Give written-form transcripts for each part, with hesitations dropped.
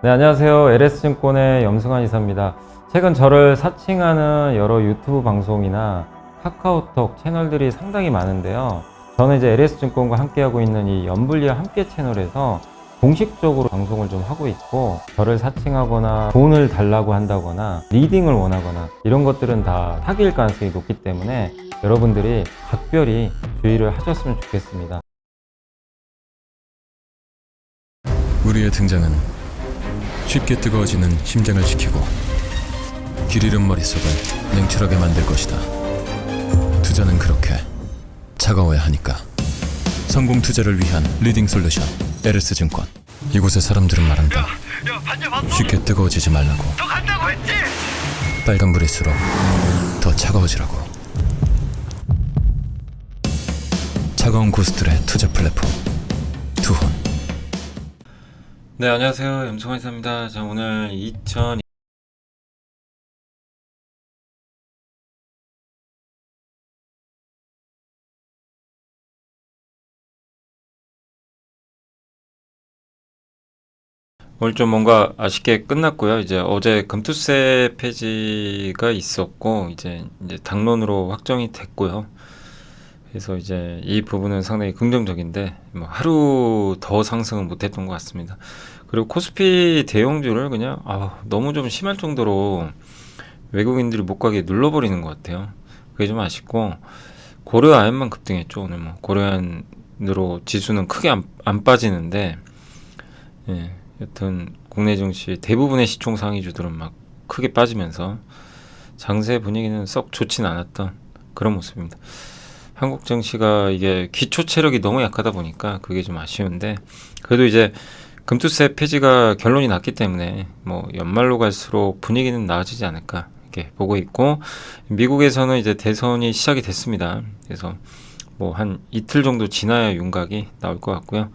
네, 안녕하세요. LS증권의 염승환 이사입니다. 최근 저를 사칭하는 여러 유튜브 방송이나 카카오톡 채널들이 상당히 많은데요. 저는 이제 LS증권과 함께하고 있는 이 연불리와 함께 채널에서 공식적으로 방송을 좀 하고 있고, 저를 사칭하거나 돈을 달라고 한다거나 리딩을 원하거나 이런 것들은 다 사기일 가능성이 높기 때문에 여러분들이 각별히 주의를 하셨으면 좋겠습니다. 우리의 등장은 쉽게 뜨거워지는 심장을 지키고 길 잃은 머릿속을 냉철하게 만들 것이다. 투자는 그렇게 차가워야 하니까. 성공 투자를 위한 리딩 솔루션 LS증권. 이곳의 사람들은 말한다. 쉽게 뜨거워지지 말라고. 빨간불일수록 더 차가워지라고. 차가운 고수들의 투자 플랫폼 투혼. 네, 안녕하세요. 염승환 이사입니다. 자, 오늘 오늘 좀 뭔가 아쉽게 끝났고요. 이제 어제 금투세 폐지가 있었고, 이제 당론으로 확정이 됐고요. 그래서 이제 이 부분은 상당히 긍정적인데, 뭐 하루 더 상승은 못했던 것 같습니다. 그리고 코스피 대형주를 그냥 너무 좀 심할 정도로 외국인들이 못 가게 눌러버리는 것 같아요. 그게 좀 아쉽고, 고려아연만 급등했죠. 오늘 뭐 고려아연으로 지수는 크게 안 빠지는데, 예, 여튼 국내 증시 대부분의 시총 상위주들은 막 크게 빠지면서 장세 분위기는 썩 좋진 않았던 그런 모습입니다. 한국 증시가 이게 기초 체력이 너무 약하다 보니까 그게 좀 아쉬운데, 그래도 이제 금투세 폐지가 결론이 났기 때문에 뭐 연말로 갈수록 분위기는 나아지지 않을까 이렇게 보고 있고, 미국에서는 이제 대선이 시작이 됐습니다. 그래서 뭐 한 이틀 정도 지나야 윤곽이 나올 것 같고요.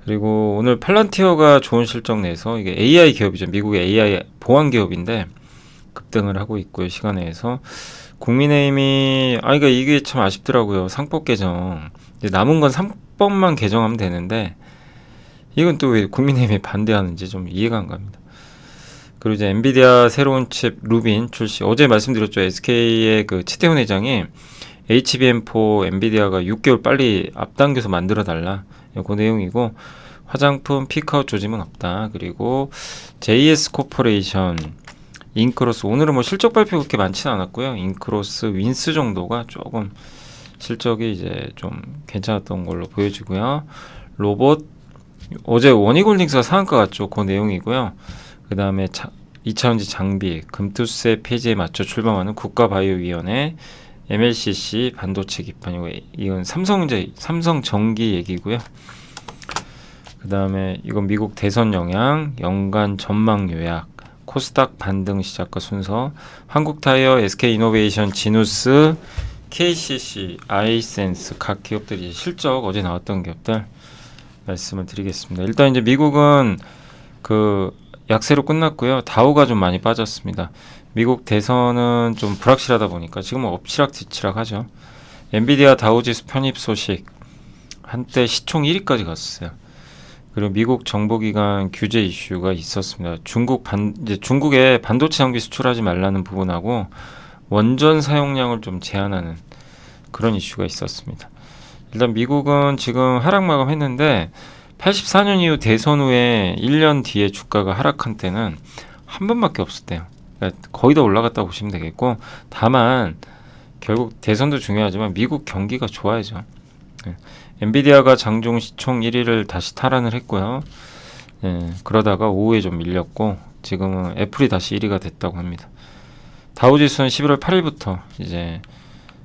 그리고 오늘 팔란티어가 좋은 실적 내서, 이게 AI 기업이죠. 미국의 AI 보안 기업인데 급등을 하고 있고요. 시간에서 국민의힘이 그러니까 이게 참 아쉽더라고요. 상법 개정 이제 남은 건 3법만 개정하면 되는데 이건 또 왜 국민의힘이 반대하는지 좀 이해가 안 갑니다. 그리고 이제 엔비디아 새로운 칩 루빈 출시, 어제 말씀드렸죠. SK의 그 최태훈 회장이 HBM4 엔비디아가 6개월 빨리 앞당겨서 만들어 달라, 그 내용이고, 화장품 피크아웃 조짐은 없다. 그리고 JS 코퍼레이션, 인크로스, 오늘은 뭐 실적 발표 그렇게 많지는 않았고요. 인크로스, 윈스 정도가 조금 실적이 이제 좀 괜찮았던 걸로 보여지고요. 로봇, 어제 원희골딩스가 상한가 갔죠. 그 내용이고요. 그 다음에 2차전지 장비, 금투세 폐지에 맞춰 출범하는 국가바이오위원회, MLCC 반도체 기판이고, 이건 삼성전기 얘기고요. 그 다음에 이건 미국 대선 영향, 연간 전망 요약, 코스닥 반등 시작과 순서, 한국타이어, SK이노베이션, 지누스, KCC, 아이센스 각 기업들이 실적 어제 나왔던 기업들 말씀을 드리겠습니다. 일단 이제 미국은 그 약세로 끝났고요. 다우가 좀 많이 빠졌습니다. 미국 대선은 좀 불확실하다 보니까 지금은 엎치락뒤치락 하죠. 엔비디아 다우지수 편입 소식, 한때 시총 1위까지 갔었어요. 그리고 미국 정보기관 규제 이슈가 있었습니다. 이제 중국에 반도체 장비 수출하지 말라는 부분하고 원전 사용량을 좀 제한하는 그런 이슈가 있었습니다. 일단 미국은 지금 하락 마감했는데 84년 이후 대선 후에 1년 뒤에 주가가 하락한 때는 한 번밖에 없었대요. 그러니까 거의 다 올라갔다고 보시면 되겠고, 다만 결국 대선도 중요하지만 미국 경기가 좋아야죠. 엔비디아가 장중 시총 1위를 다시 탈환을 했고요. 그러다가 오후에 좀 밀렸고 지금은 애플이 다시 1위가 됐다고 합니다. 다우지수는 11월 8일부터 이제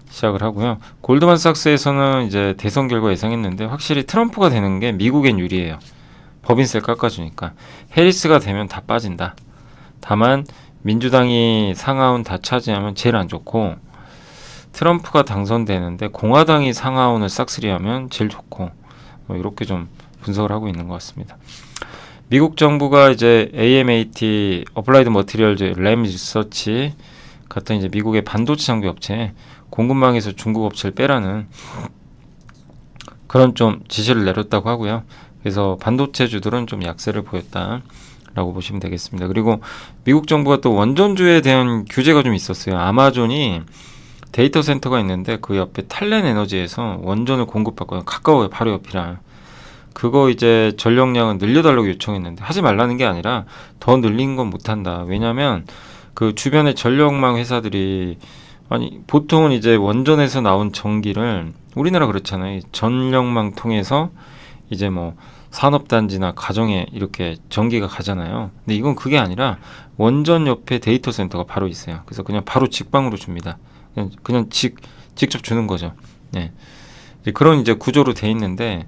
시작을 하고요. 골드만삭스에서는 이제 대선 결과 예상했는데 확실히 트럼프가 되는 게 미국엔 유리해요. 법인세를 깎아주니까. 해리스가 되면 다 빠진다. 다만 민주당이 상하원 다 차지하면 제일 안 좋고, 트럼프가 당선되는데 공화당이 상하원을 싹쓸이하면 제일 좋고, 이렇게 좀 분석을 하고 있는 것 같습니다. 미국 정부가 이제 AMAT, 어플라이드 머티리얼즈 램 리서치 같은 이제 미국의 반도체 장비 업체 공급망에서 중국 업체를 빼라는 그런 좀 지시를 내렸다고 하고요. 그래서 반도체주들은 좀 약세를 보였다. 라고 보시면 되겠습니다. 그리고 미국 정부가 또 원전주에 대한 규제가 좀 있었어요. 아마존이 데이터 센터가 있는데 그 옆에 탈렌 에너지에서 원전을 공급받고 가까워요. 바로 옆이라. 그거 이제 전력량은 늘려달라고 요청했는데 하지 말라는 게 아니라 더 늘린 건 못한다. 왜냐하면 그 주변의 전력망 회사들이 아니 보통은 이제 원전에서 나온 전기를 우리나라 그렇잖아요. 전력망 통해서 이제 뭐 산업단지나 가정에 이렇게 전기가 가잖아요. 근데 이건 그게 아니라 원전 옆에 데이터 센터가 바로 있어요. 그래서 그냥 바로 직방으로 줍니다. 그냥 직접 주는 거죠. 네. 이제 그런 이제 구조로 돼 있는데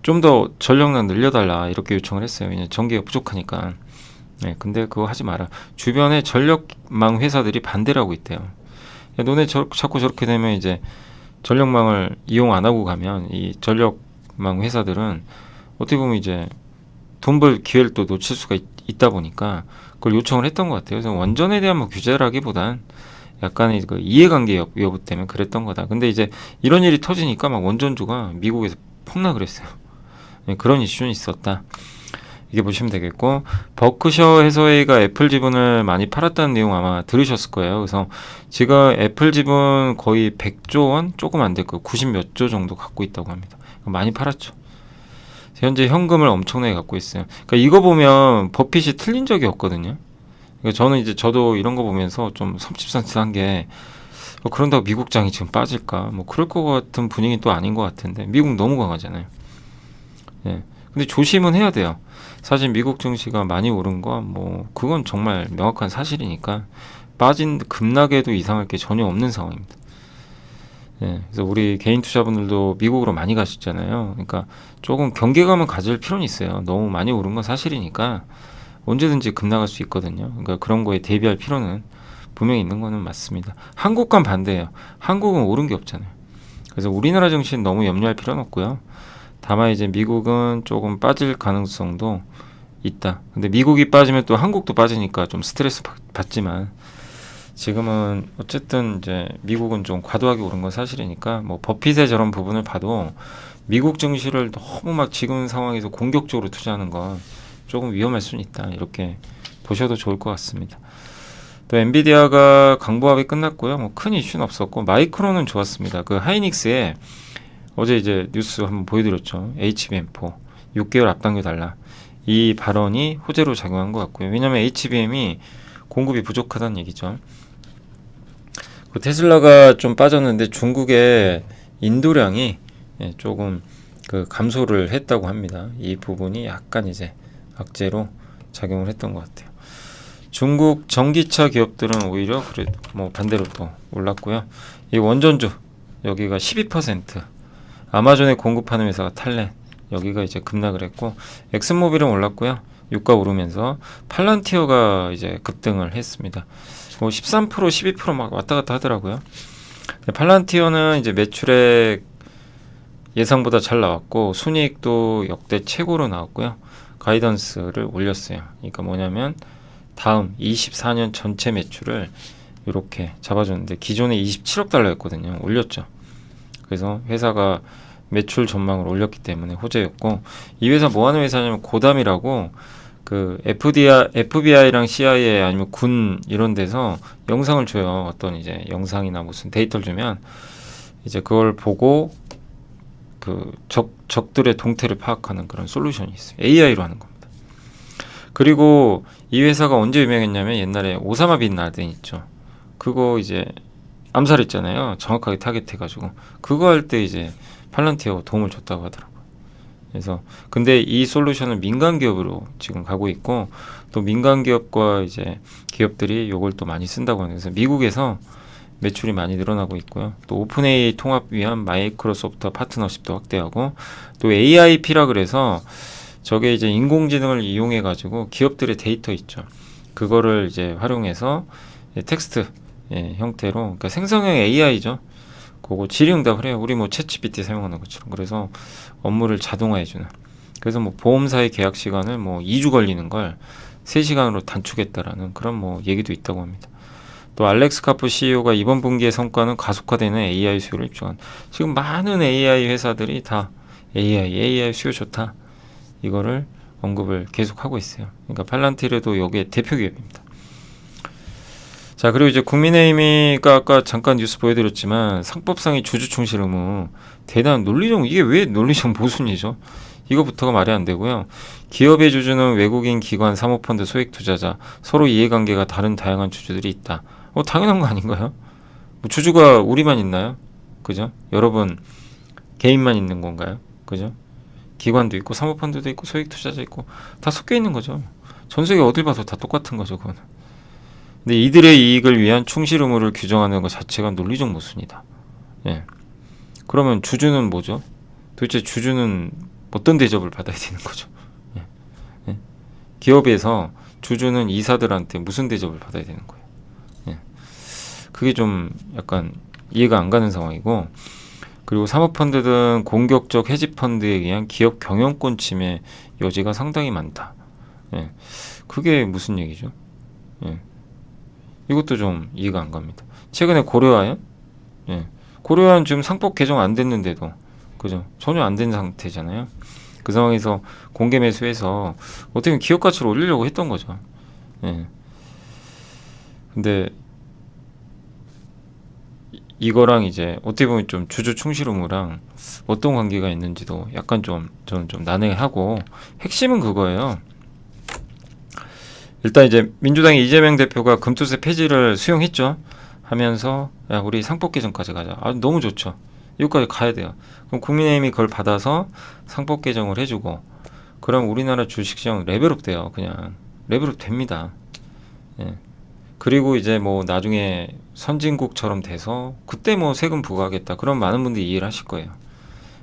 좀 더 전력량 늘려달라 이렇게 요청을 했어요. 왜냐면 전기가 부족하니까. 네, 근데 그거 하지 마라. 주변에 전력망 회사들이 반대를 하고 있대요. 야, 너네 자꾸 저렇게 되면 이제 전력망을 이용 안 하고 가면 이 전력망 회사들은 어떻게 보면 이제 돈 벌 기회를 또 놓칠 수가 있다 보니까 그걸 요청을 했던 것 같아요. 그래서 원전에 대한 뭐 규제라기보단 약간의 그 이해관계 여부 때문에 그랬던 거다. 근데 이제 이런 일이 터지니까 막 원전주가 미국에서 폭락을 했어요. 네, 그런 이슈는 있었다. 이게 보시면 되겠고 버크셔 해서웨이가 애플 지분을 많이 팔았다는 내용 아마 들으셨을 거예요. 그래서 지금 애플 지분 거의 100조 원 조금 안 될 거예요. 90 몇 조 정도 갖고 있다고 합니다. 많이 팔았죠. 현재 현금을 엄청나게 갖고 있어요. 그러니까 이거 보면 버핏이 틀린 적이 없거든요. 그러니까 저는 이제 저도 이런 거 보면서 좀 섬찟섬찟한 게 그런다고 미국장이 지금 빠질까? 뭐 그럴 것 같은 분위기는 또 아닌 것 같은데 미국 너무 강하잖아요. 예. 근데 조심은 해야 돼요. 사실 미국 증시가 많이 오른 거 뭐 그건 정말 명확한 사실이니까 빠진 급락에도 이상할 게 전혀 없는 상황입니다. 예. 그래서 우리 개인 투자분들도 미국으로 많이 가셨잖아요. 그러니까 조금 경계감을 가질 필요는 있어요. 너무 많이 오른 건 사실이니까 언제든지 급락할 수 있거든요. 그러니까 그런 거에 대비할 필요는 분명히 있는 거는 맞습니다. 한국과는 반대예요. 한국은 오른 게 없잖아요. 그래서 우리나라 증시는 너무 염려할 필요는 없고요. 다만 이제 미국은 조금 빠질 가능성도 있다. 근데 미국이 빠지면 또 한국도 빠지니까 좀 스트레스 받지만 지금은 어쨌든 이제 미국은 좀 과도하게 오른 건 사실이니까 뭐 버핏의 저런 부분을 봐도 미국 증시를 너무 막 지금 상황에서 공격적으로 투자하는 건 조금 위험할 수는 있다. 이렇게 보셔도 좋을 것 같습니다. 또 엔비디아가 강보합이 끝났고요. 뭐 큰 이슈는 없었고 마이크론은 좋았습니다. 그 하이닉스에 어제 이제 뉴스 한번 보여드렸죠. HBM4 6개월 앞당겨 달라. 이 발언이 호재로 작용한 것 같고요. 왜냐하면 HBM이 공급이 부족하다는 얘기죠. 그 테슬라가 좀 빠졌는데 중국의 인도량이 조금 그 감소를 했다고 합니다. 이 부분이 약간 이제 악재로 작용을 했던 것 같아요. 중국 전기차 기업들은 오히려 그래 뭐 반대로 또 올랐고요. 이 원전주 여기가 12%, 아마존에 공급하는 회사가 탈렌 여기가 이제 급락을 했고 엑슨모빌은 올랐고요. 유가 오르면서 팔란티어가 이제 급등을 했습니다. 뭐 13%, 12%막 왔다 갔다 하더라고요. 팔란티어는 이제 매출액 예상보다 잘 나왔고 순이익도 역대 최고로 나왔고요. 가이던스를 올렸어요. 그러니까 뭐냐면 다음 24년 전체 매출을 이렇게 잡아줬는데 기존에 27억 달러였거든요. 올렸죠. 그래서 회사가 매출 전망을 올렸기 때문에 호재였고 이 회사 뭐 하는 회사냐면 고담이라고 그 FBI랑 CIA 아니면 군 이런 데서 영상을 줘요. 어떤 이제 영상이나 무슨 데이터를 주면 이제 그걸 보고 그 적들의 동태를 파악하는 그런 솔루션이 있어요. AI로 하는 겁니다. 그리고 이 회사가 언제 유명했냐면 옛날에 오사마 빈 라덴 있죠. 그거 이제 암살했잖아요. 정확하게 타겟해가지고 그거 할 때 이제 팔란티어가 도움을 줬다고 하더라고요. 그래서 근데 이 솔루션은 민간 기업으로 지금 가고 있고 또 민간 기업과 이제 기업들이 요걸 또 많이 쓴다고 하는 그래서 미국에서 매출이 많이 늘어나고 있고요. 또 오픈AI 통합 위한 마이크로소프트와 파트너십도 확대하고 또 AIP라 그래서 저게 이제 인공지능을 이용해 가지고 기업들의 데이터 있죠. 그거를 이제 활용해서 텍스트 형태로 그러니까 생성형 AI죠. 그거 질의응답을 해요. 우리 뭐 챗GPT 사용하는 것처럼. 그래서 업무를 자동화해주는. 그래서 뭐 보험사의 계약 시간을 뭐 2주 걸리는 걸 3시간으로 단축했다라는 그런 뭐 얘기도 있다고 합니다. 또 알렉스 카프 CEO가 이번 분기의 성과는 가속화되는 AI 수요를 입증한. 지금 많은 AI 회사들이 다 AI 수요 좋다. 이거를 언급을 계속 하고 있어요. 그러니까 팔란티르도 여기에 대표 기업입니다. 자, 그리고 이제 국민의힘이가 아까 잠깐 뉴스 보여드렸지만 상법상의 주주 충실 의무, 대단한 논리적, 이게 왜 논리적 모순이죠? 이거부터가 말이 안 되고요. 기업의 주주는 외국인 기관, 사모펀드, 소액 투자자, 서로 이해관계가 다른 다양한 주주들이 있다. 당연한 거 아닌가요? 뭐 주주가 우리만 있나요? 그죠? 여러분 개인만 있는 건가요? 그죠? 기관도 있고 사모펀드도 있고 소액 투자자 있고 다 섞여 있는 거죠. 전 세계 어딜 봐도 다 똑같은 거죠, 그거는. 근데 이들의 이익을 위한 충실 의무를 규정하는 것 자체가 논리적 모순이다. 예. 그러면 주주는 뭐죠? 도대체 주주는 어떤 대접을 받아야 되는 거죠? 예. 예. 기업에서 주주는 이사들한테 무슨 대접을 받아야 되는 거예요? 예. 그게 좀 약간 이해가 안 가는 상황이고, 그리고 사모펀드 등 공격적 헤지펀드에 의한 기업 경영권 침해 여지가 상당히 많다. 예. 그게 무슨 얘기죠? 예. 이것도 좀 이해가 안 갑니다. 최근에 고려아연? 예. 고려아연 지금 상법 개정 안 됐는데도, 그죠? 전혀 안 된 상태잖아요. 그 상황에서 공개 매수해서 어떻게 보면 기업 가치를 올리려고 했던 거죠. 예. 근데 이거랑 이제 어떻게 보면 좀 주주 충실 의무랑 어떤 관계가 있는지도 약간 좀 저는 좀 난해하고, 핵심은 그거예요. 일단 이제 민주당의 이재명 대표가 금투세 폐지를 수용했죠. 하면서 야, 우리 상법 개정까지 가자. 너무 좋죠. 이거까지 가야 돼요. 그럼 국민의힘이 그걸 받아서 상법 개정을 해주고, 그럼 우리나라 주식시장 레벨업 돼요. 그냥 레벨업 됩니다. 예. 그리고 이제 뭐 나중에 선진국처럼 돼서 그때 뭐 세금 부과하겠다. 그럼 많은 분들이 이해를 하실 거예요.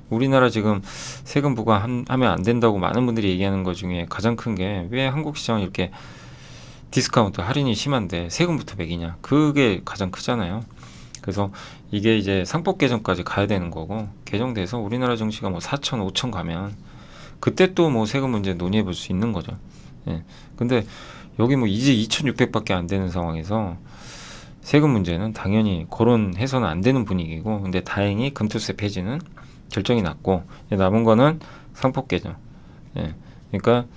우리나라 지금 세금 부과하면 안 된다고 많은 분들이 얘기하는 것 중에 가장 큰 게, 왜 한국 시장은 이렇게 디스카운트 할인이 심한데 세금부터 매기냐, 그게 가장 크잖아요. 그래서 이게 이제 상법 개정까지 가야 되는 거고, 개정돼서 우리나라 증시가 뭐 4천, 5천 가면 그때 또 뭐 세금 문제 논의해 볼 수 있는 거죠. 예. 근데 여기 뭐 이제 2,600밖에 안 되는 상황에서 세금 문제는 당연히 거론해서는 안 되는 분위기고, 근데 다행히 금투세 폐지는 결정이 났고, 남은 거는 상법 개정. 예. 그러니까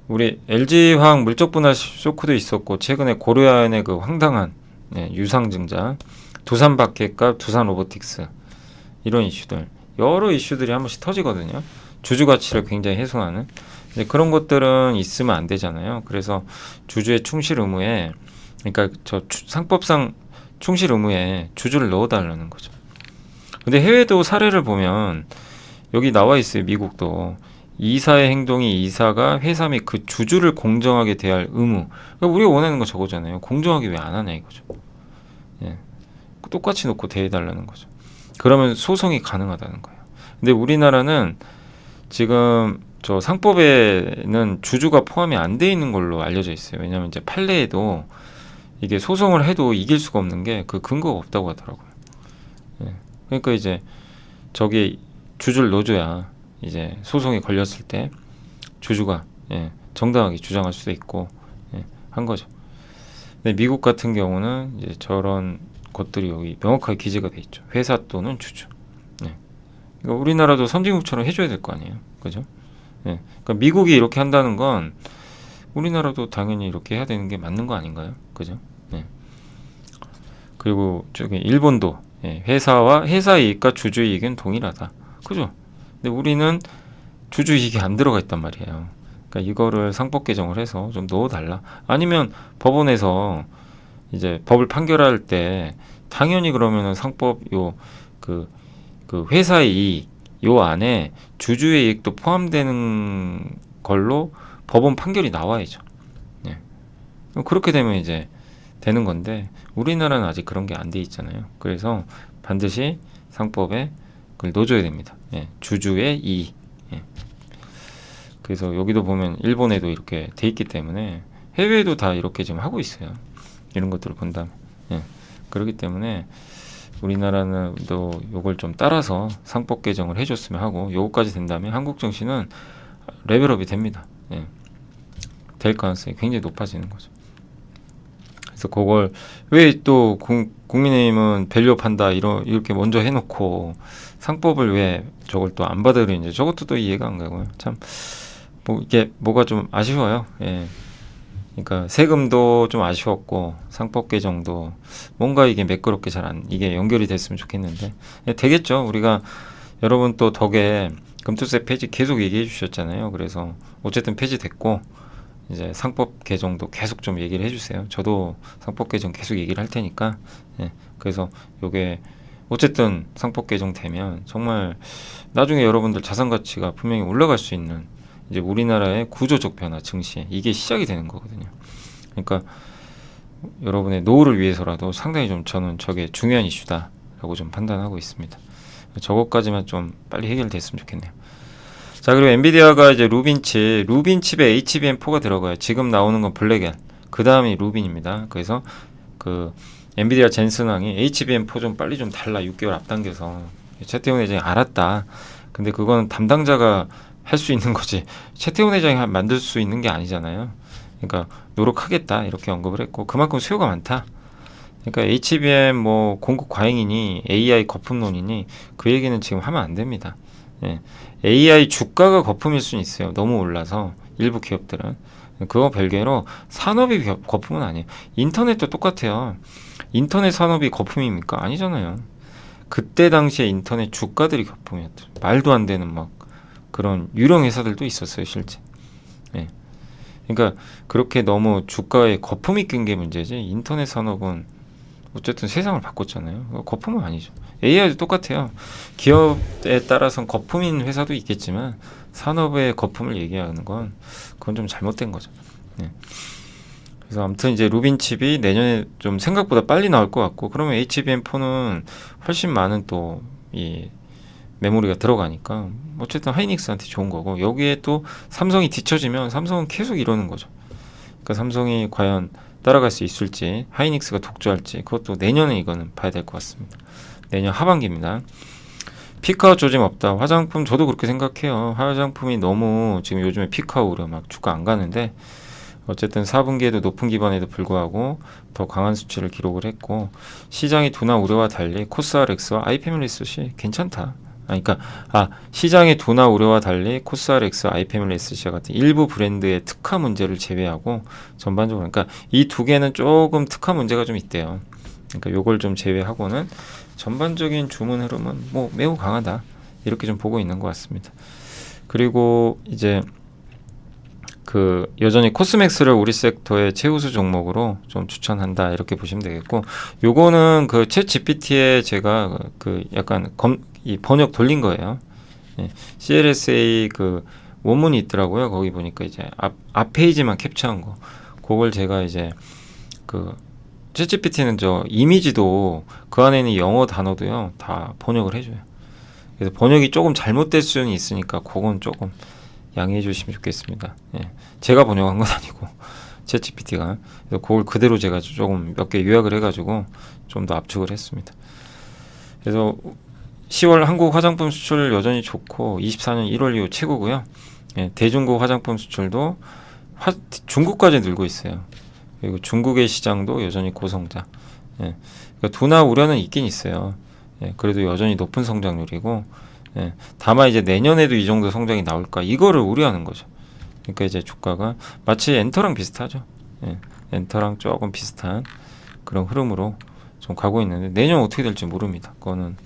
우리 LG화학 물적 분할 쇼크도 있었고, 최근에 고려아연의 그 황당한 유상증자, 두산박해값, 두산로보틱스, 이런 이슈들, 여러 이슈들이 한 번씩 터지거든요. 주주 가치를 굉장히 훼손하는. 그런 것들은 있으면 안 되잖아요. 그래서 주주의 충실 의무에, 그러니까 상법상 충실 의무에 주주를 넣어달라는 거죠. 근데 해외도 사례를 보면 여기 나와 있어요. 미국도 이사의 행동이 이사가 회사 및 그 주주를 공정하게 대할 의무. 그러니까 우리가 원하는 거 저거잖아요. 공정하게 왜 안 하냐 이거죠. 예. 똑같이 놓고 대해달라는 거죠. 그러면 소송이 가능하다는 거예요. 근데 우리나라는 지금 저 상법에는 주주가 포함이 안 돼 있는 걸로 알려져 있어요. 왜냐하면 이제 판례에도 이게 소송을 해도 이길 수가 없는 게 그 근거가 없다고 하더라고요. 예. 그러니까 이제 저기 주주를 넣어줘야 이제 소송이 걸렸을 때 주주가 정당하게 주장할 수도 있고 한 거죠. 근데 미국 같은 경우는 이제 저런 것들이 여기 명확하게 기재가 돼 있죠. 회사 또는 주주. 그러니까 우리나라도 선진국처럼 해줘야 될 거 아니에요, 그죠? 그러니까 미국이 이렇게 한다는 건 우리나라도 당연히 이렇게 해야 되는 게 맞는 거 아닌가요, 그죠? 그리고 저기 일본도 회사와 회사 이익과 주주 이익은 동일하다, 그죠? 근데 우리는 주주 이익이 안 들어가 있단 말이에요. 그러니까 이거를 상법 개정을 해서 좀 넣어달라. 아니면 법원에서 이제 법을 판결할 때 당연히 그러면은 상법 그 회사의 이익 요 안에 주주의 이익도 포함되는 걸로 법원 판결이 나와야죠. 그렇게 되면 이제 되는 건데, 우리나라는 아직 그런 게 안 돼 있잖아요. 그래서 반드시 상법에 그걸 넣어줘야 됩니다. 주주의 이익. 그래서 여기도 보면 일본에도 이렇게 돼 있기 때문에 해외에도 다 이렇게 지금 하고 있어요. 이런 것들을 본다면. 그렇기 때문에 우리나라는 또 요걸 좀 따라서 상법 개정을 해줬으면 하고, 요거까지 된다면 한국 정시는 레벨업이 됩니다. 될 가능성이 굉장히 높아지는 거죠. 그래서 그걸 왜 또 국민의힘은 밸류업 한다 이렇게 먼저 해놓고 상법을 왜 저걸 또 안 받아들이는지, 저것도 또 이해가 안 가고요. 참 뭐 이게 뭐가 좀 아쉬워요. 예. 그러니까 세금도 좀 아쉬웠고 상법 개정도 뭔가 이게 매끄럽게 이게 연결이 됐으면 좋겠는데 예, 되겠죠. 우리가 여러분 또 덕에 금투세 폐지 계속 얘기해 주셨잖아요. 그래서 어쨌든 폐지됐고 이제 상법 개정도 계속 좀 얘기를 해주세요. 저도 상법 개정 계속 얘기를 할 테니까 예, 그래서 요게 어쨌든 상법 개정 되면 정말 나중에 여러분들 자산 가치가 분명히 올라갈 수 있는 이제 우리나라의 구조적 변화 증시 이게 시작이 되는 거거든요. 그러니까 여러분의 노후를 위해서라도 상당히 좀 저는 저게 중요한 이슈다라고 좀 판단하고 있습니다. 저것까지만 좀 빨리 해결됐으면 좋겠네요. 자, 그리고 엔비디아가 이제 루빈칩에 HBM4가 들어가요. 지금 나오는 건 블랙엘, 그 다음이 루빈입니다. 그래서 그 엔비디아 젠슨왕이 HBM4 좀 빨리 좀 달라 6개월 앞당겨서 최태원 회장이 알았다. 근데 그건 담당자가 할 수 있는 거지 최태원 회장이 만들 수 있는 게 아니잖아요. 그러니까 노력하겠다 이렇게 언급을 했고 그만큼 수요가 많다. 그러니까 HBM 뭐 공급 과잉이니 AI 거품론이니 그 얘기는 지금 하면 안 됩니다. 예. AI 주가가 거품일 수는 있어요. 너무 올라서 일부 기업들은 그거 별개로 산업이 거품은 아니에요. 인터넷도 똑같아요. 인터넷 산업이 거품입니까? 아니잖아요. 그때 당시에 인터넷 주가들이 거품이었죠. 말도 안 되는 막 그런 유령 회사들도 있었어요, 실제. 예. 그러니까 그렇게 너무 주가에 거품이 낀 게 문제지. 인터넷 산업은 어쨌든 세상을 바꿨잖아요. 거품은 아니죠. AI도 똑같아요. 기업에 따라서는 거품인 회사도 있겠지만 산업의 거품을 얘기하는 건 그건 좀 잘못된 거죠. 예. 그래서 아무튼 이제 루빈칩이 내년에 좀 생각보다 빨리 나올 것 같고 그러면 HBM4는 훨씬 많은 또 이 메모리가 들어가니까 어쨌든 하이닉스한테 좋은 거고 여기에 또 삼성이 뒤처지면 삼성은 계속 이러는 거죠. 그러니까 삼성이 과연 따라갈 수 있을지 하이닉스가 독주할지 그것도 내년에 이거는 봐야 될 것 같습니다. 내년 하반기입니다. 피크아웃 조짐 없다. 화장품 저도 그렇게 생각해요. 화장품이 너무 지금 요즘에 피크아웃 우려 막 주가 안 가는데 어쨌든 4분기에도 높은 기반에도 불구하고 더 강한 수치를 기록을 했고 시장의 둔화 우려와 달리 코스알엑스와 아이패밀리스시 괜찮다. 그러니까 시장의 둔화 우려와 달리 코스알엑스와 아이패밀리스시 같은 일부 브랜드의 특화 문제를 제외하고 전반적으로 그러니까 이 두 개는 조금 특화 문제가 좀 있대요. 그러니까 요걸 좀 제외하고는 전반적인 주문 흐름은 뭐 매우 강하다 이렇게 좀 보고 있는 것 같습니다. 그리고 이제 그 여전히 코스맥스를 우리 섹터의 최우수 종목으로 좀 추천한다 이렇게 보시면 되겠고 요거는 그 챗 GPT에 제가 그 약간 이 번역 돌린 거예요. 예, CLSA 그 원문이 있더라고요. 거기 보니까 이제 앞 페이지만 캡처한 거 그걸 제가 이제 그 챗 GPT는 저 이미지도 그 안에 있는 영어 단어도요 다 번역을 해줘요. 그래서 번역이 조금 잘못될 수는 있으니까 그건 조금 양해해 주시면 좋겠습니다. 예. 제가 번역한 건 아니고 챗GPT가 그걸 그대로 제가 조금 몇 개 요약을 해가지고 좀 더 압축을 했습니다. 그래서 10월 한국 화장품 수출 여전히 좋고 24년 1월 이후 최고고요. 예, 대중국 화장품 수출도 중국까지 늘고 있어요. 그리고 중국의 시장도 여전히 고성장. 예, 그러니까 둔화 우려는 있긴 있어요. 예, 그래도 여전히 높은 성장률이고 예, 다만 이제 내년에도 이 정도 성장이 나올까 이거를 우려하는 거죠. 그러니까 이제 주가가 마치 엔터랑 비슷하죠. 예, 엔터랑 조금 비슷한 그런 흐름으로 좀 가고 있는데 내년 어떻게 될지 모릅니다. 그거는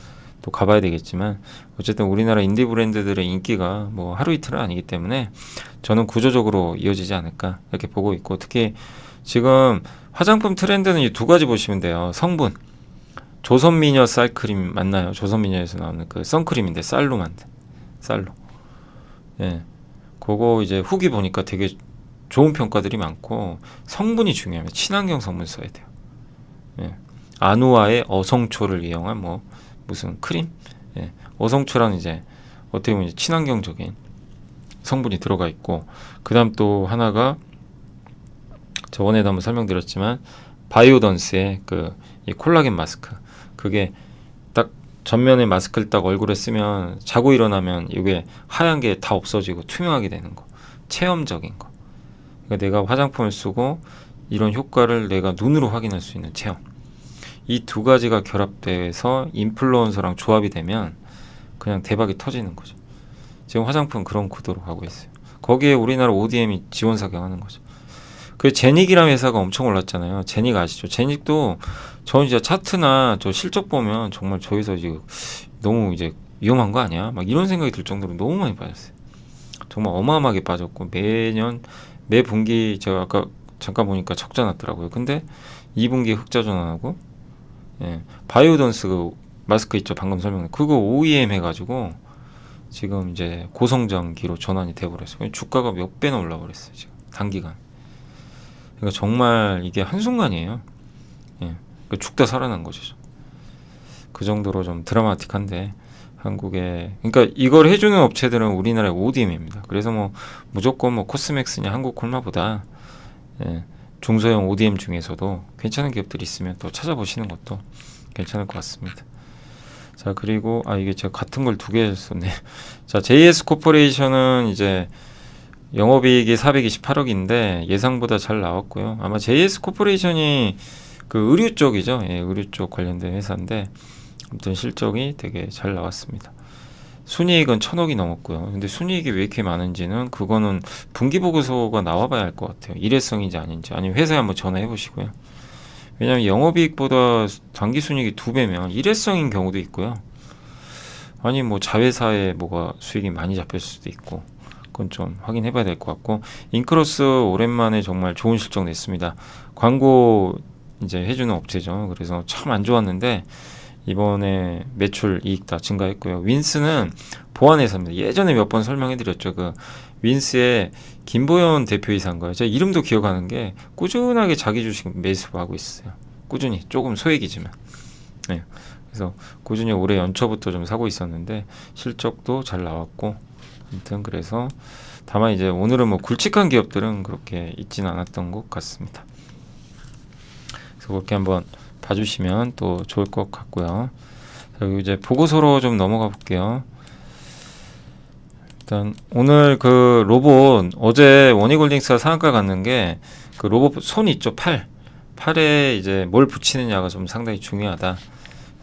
또 가봐야 되겠지만 어쨌든 우리나라 인디 브랜드들의 인기가 뭐 하루 이틀은 아니기 때문에 저는 구조적으로 이어지지 않을까 이렇게 보고 있고 특히 지금 화장품 트렌드는 이 두 가지 보시면 돼요. 성분 조선미녀 쌀크림 맞나요? 조선미녀에서 나오는 그 선크림인데 쌀로 만든 쌀로. 예, 그거 이제 후기 보니까 되게 좋은 평가들이 많고 성분이 중요해요. 친환경 성분 써야 돼요. 예, 아누아의 어성초를 이용한 뭐 무슨 크림? 예, 어성초랑 이제 어떻게 보면 이제 친환경적인 성분이 들어가 있고 그다음 또 하나가 저번에도 한번 설명드렸지만 바이오던스의 그 이 콜라겐 마스크 그게 딱 전면에 마스크를 딱 얼굴에 쓰면 자고 일어나면 이게 하얀 게 다 없어지고 투명하게 되는 거 체험적인 거 그러니까 내가 화장품을 쓰고 이런 효과를 내가 눈으로 확인할 수 있는 체험 이 두 가지가 결합돼서 인플루언서랑 조합이 되면 그냥 대박이 터지는 거죠. 지금 화장품 그런 구도로 가고 있어요. 거기에 우리나라 ODM이 지원 사격하는 거죠. 그 제닉이라는 회사가 엄청 올랐잖아요. 제닉 아시죠? 제닉도 저는 진짜 차트나 저 실적 보면 정말 저기서 지금 너무 이제 위험한 거 아니야? 막 이런 생각이 들 정도로 너무 많이 빠졌어요. 정말 어마어마하게 빠졌고 매년 매 분기 제가 아까 잠깐 보니까 적자 났더라고요. 근데 2분기에 흑자 전환하고 예, 바이오던스 그 마스크 있죠? 방금 설명한 그거 OEM 해가지고 지금 이제 고성장기로 전환이 돼버렸어요. 주가가 몇 배나 올라버렸어요. 지금 단기간. 그러니까 정말 이게 한순간이에요. 예, 그러니까 죽다 살아난 거죠. 그 정도로 좀 드라마틱한데 한국에 그러니까 이걸 해주는 업체들은 우리나라의 ODM입니다. 그래서 뭐 무조건 뭐 코스맥스냐 한국콜마보다 예, 중소형 ODM 중에서도 괜찮은 기업들이 있으면 또 찾아보시는 것도 괜찮을 것 같습니다. 자 그리고 이게 제가 같은 걸 두 개 썼네. 자 JS 코퍼레이션은 이제 영업이익이 428억인데 예상보다 잘 나왔고요. 아마 JS 코퍼레이션이 그 의류 쪽이죠. 예, 의류 쪽 관련된 회사인데 아무튼 실적이 되게 잘 나왔습니다. 순이익은 1,000억이 넘었고요. 근데 순이익이 왜 이렇게 많은지는 그거는 분기 보고서가 나와봐야 할 것 같아요. 일회성인지 아닌지 아니면 회사에 한번 전화해 보시고요. 왜냐하면 영업이익보다 당기순이익이 2배면 일회성인 경우도 있고요. 아니 뭐 자회사에 뭐가 수익이 많이 잡혔을 수도 있고 그건 좀 확인해 봐야 될 것 같고 인크로스 오랜만에 정말 좋은 실적 냈습니다. 광고 이제 해주는 업체죠. 그래서 참 안 좋았는데 이번에 매출 이익 다 증가했고요. 윈스는 보안회사입니다. 예전에 몇 번 설명해 드렸죠. 그 윈스의 김보연 대표이사인가요? 제가 이름도 기억하는 게 꾸준하게 자기 주식 매수하고 있어요. 꾸준히 조금 소액이지만 네. 그래서 꾸준히 올해 연초부터 좀 사고 있었는데 실적도 잘 나왔고 아무튼 그래서 다만 이제 오늘은 뭐 굵직한 기업들은 그렇게 있지는 않았던 것 같습니다. 그래서 그렇게 한번 봐주시면 또 좋을 것 같고요. 그리고 이제 보고서로 좀 넘어가 볼게요. 일단 오늘 그 로봇 어제 원희골딩스가 상한가 갔는 게 그 로봇 손 있죠 팔에 이제 뭘 붙이느냐가 좀 상당히 중요하다.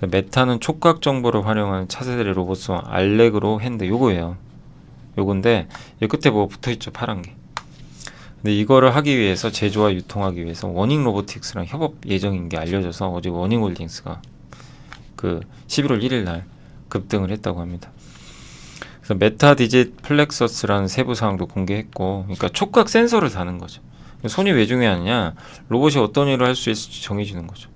메타는 촉각 정보를 활용하는 차세대 로봇송 알렉으로 핸드 요거예요. 요건데 이 끝에 뭐 붙어 있죠 파란 게. 근데 이거를 하기 위해서 제조와 유통하기 위해서 워닝 로보틱스랑 협업 예정인 게 알려져서 어제 워닝홀딩스가 그 11월 1일 날 급등을 했다고 합니다. 그래서 메타 디짓 플렉서스라는 세부 사항도 공개했고, 그러니까 촉각 센서를 다는 거죠. 손이 왜 중요하냐? 로봇이 어떤 일을 할 수 있을지 정해주는 거죠.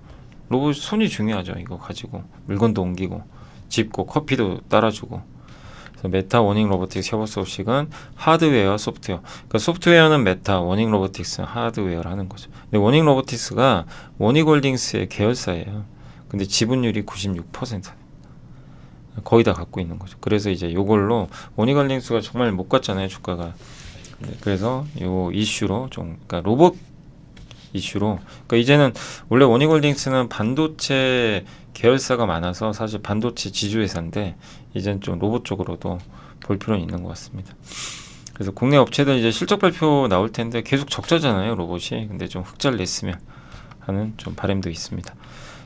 로봇 손이 중요하죠. 이거 가지고 물건도 옮기고, 짚고, 커피도 따라주고. 메타 워닝 로보틱스 협업 소식은 하드웨어, 소프트웨어. 그러니까 소프트웨어는 메타, 워닝 로보틱스는 하드웨어를 하는 거죠. 근데 워닝 로보틱스가 워닝홀딩스의 계열사예요. 근데 지분율이 96%. 거의 다 갖고 있는 거죠. 그래서 이제 요걸로 워닝홀딩스가 정말 못 갔잖아요, 주가가. 그래서 요 이슈로 좀, 그러니까 로봇 이슈로. 그러니까 이제는 원래 워닝홀딩스는 반도체 계열사가 많아서 사실 반도체 지주회사인데 이제는 좀 로봇 쪽으로도 볼 필요는 있는 것 같습니다. 그래서 국내 업체들 이제 실적 발표 나올 텐데 계속 적자잖아요, 로봇이. 근데 좀 흑자를 냈으면 하는 좀 바람도 있습니다.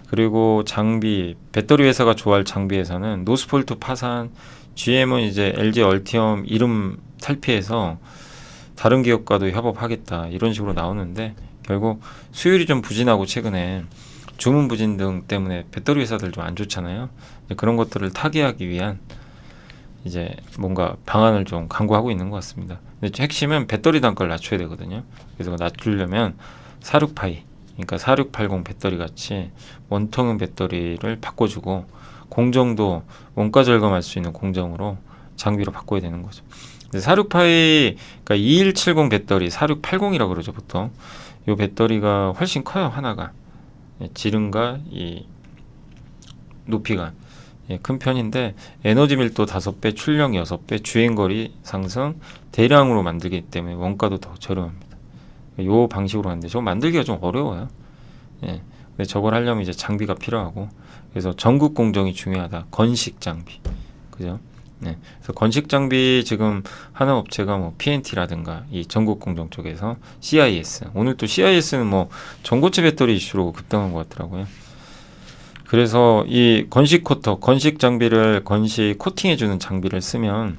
그리고 장비, 배터리 회사가 좋아할 장비 회사는 노스폴트 파산, GM은 이제 LG 얼티엄 이름 탈피해서 다른 기업과도 협업하겠다 이런 식으로 나오는데 결국 수율이 좀 부진하고 최근에 주문 부진 등 때문에 배터리 회사들 좀 안 좋잖아요. 그런 것들을 타개하기 위한 이제 뭔가 방안을 좀 강구하고 있는 것 같습니다. 근데 핵심은 배터리 단가를 낮춰야 되거든요. 그래서 낮추려면 46파이, 그러니까 4680 배터리 같이 원통형 배터리를 바꿔주고 공정도 원가 절감할 수 있는 공정으로 장비로 바꿔야 되는 거죠. 46파이, 그러니까 2170 배터리, 4680이라고 그러죠 보통. 이 배터리가 훨씬 커요 하나가. 지름과 이 높이가 큰 편인데 에너지 밀도 5배, 출력 6배, 주행거리 상승, 대량으로 만들기 때문에 원가도 더 저렴합니다. 이 방식으로 하는데 저거 만들기가 좀 어려워요. 근데 저걸 하려면 이제 장비가 필요하고 그래서 전국 공정이 중요하다. 건식 장비, 그죠? 그래서 건식 장비 지금 하는 업체가 뭐 PNT라든가 이 전국 공정 쪽에서 CIS. 오늘 또 CIS는 뭐 전고체 배터리 이슈로 급등한 것 같더라고요. 그래서 이 건식 코터, 건식 장비를 건식 코팅해주는 장비를 쓰면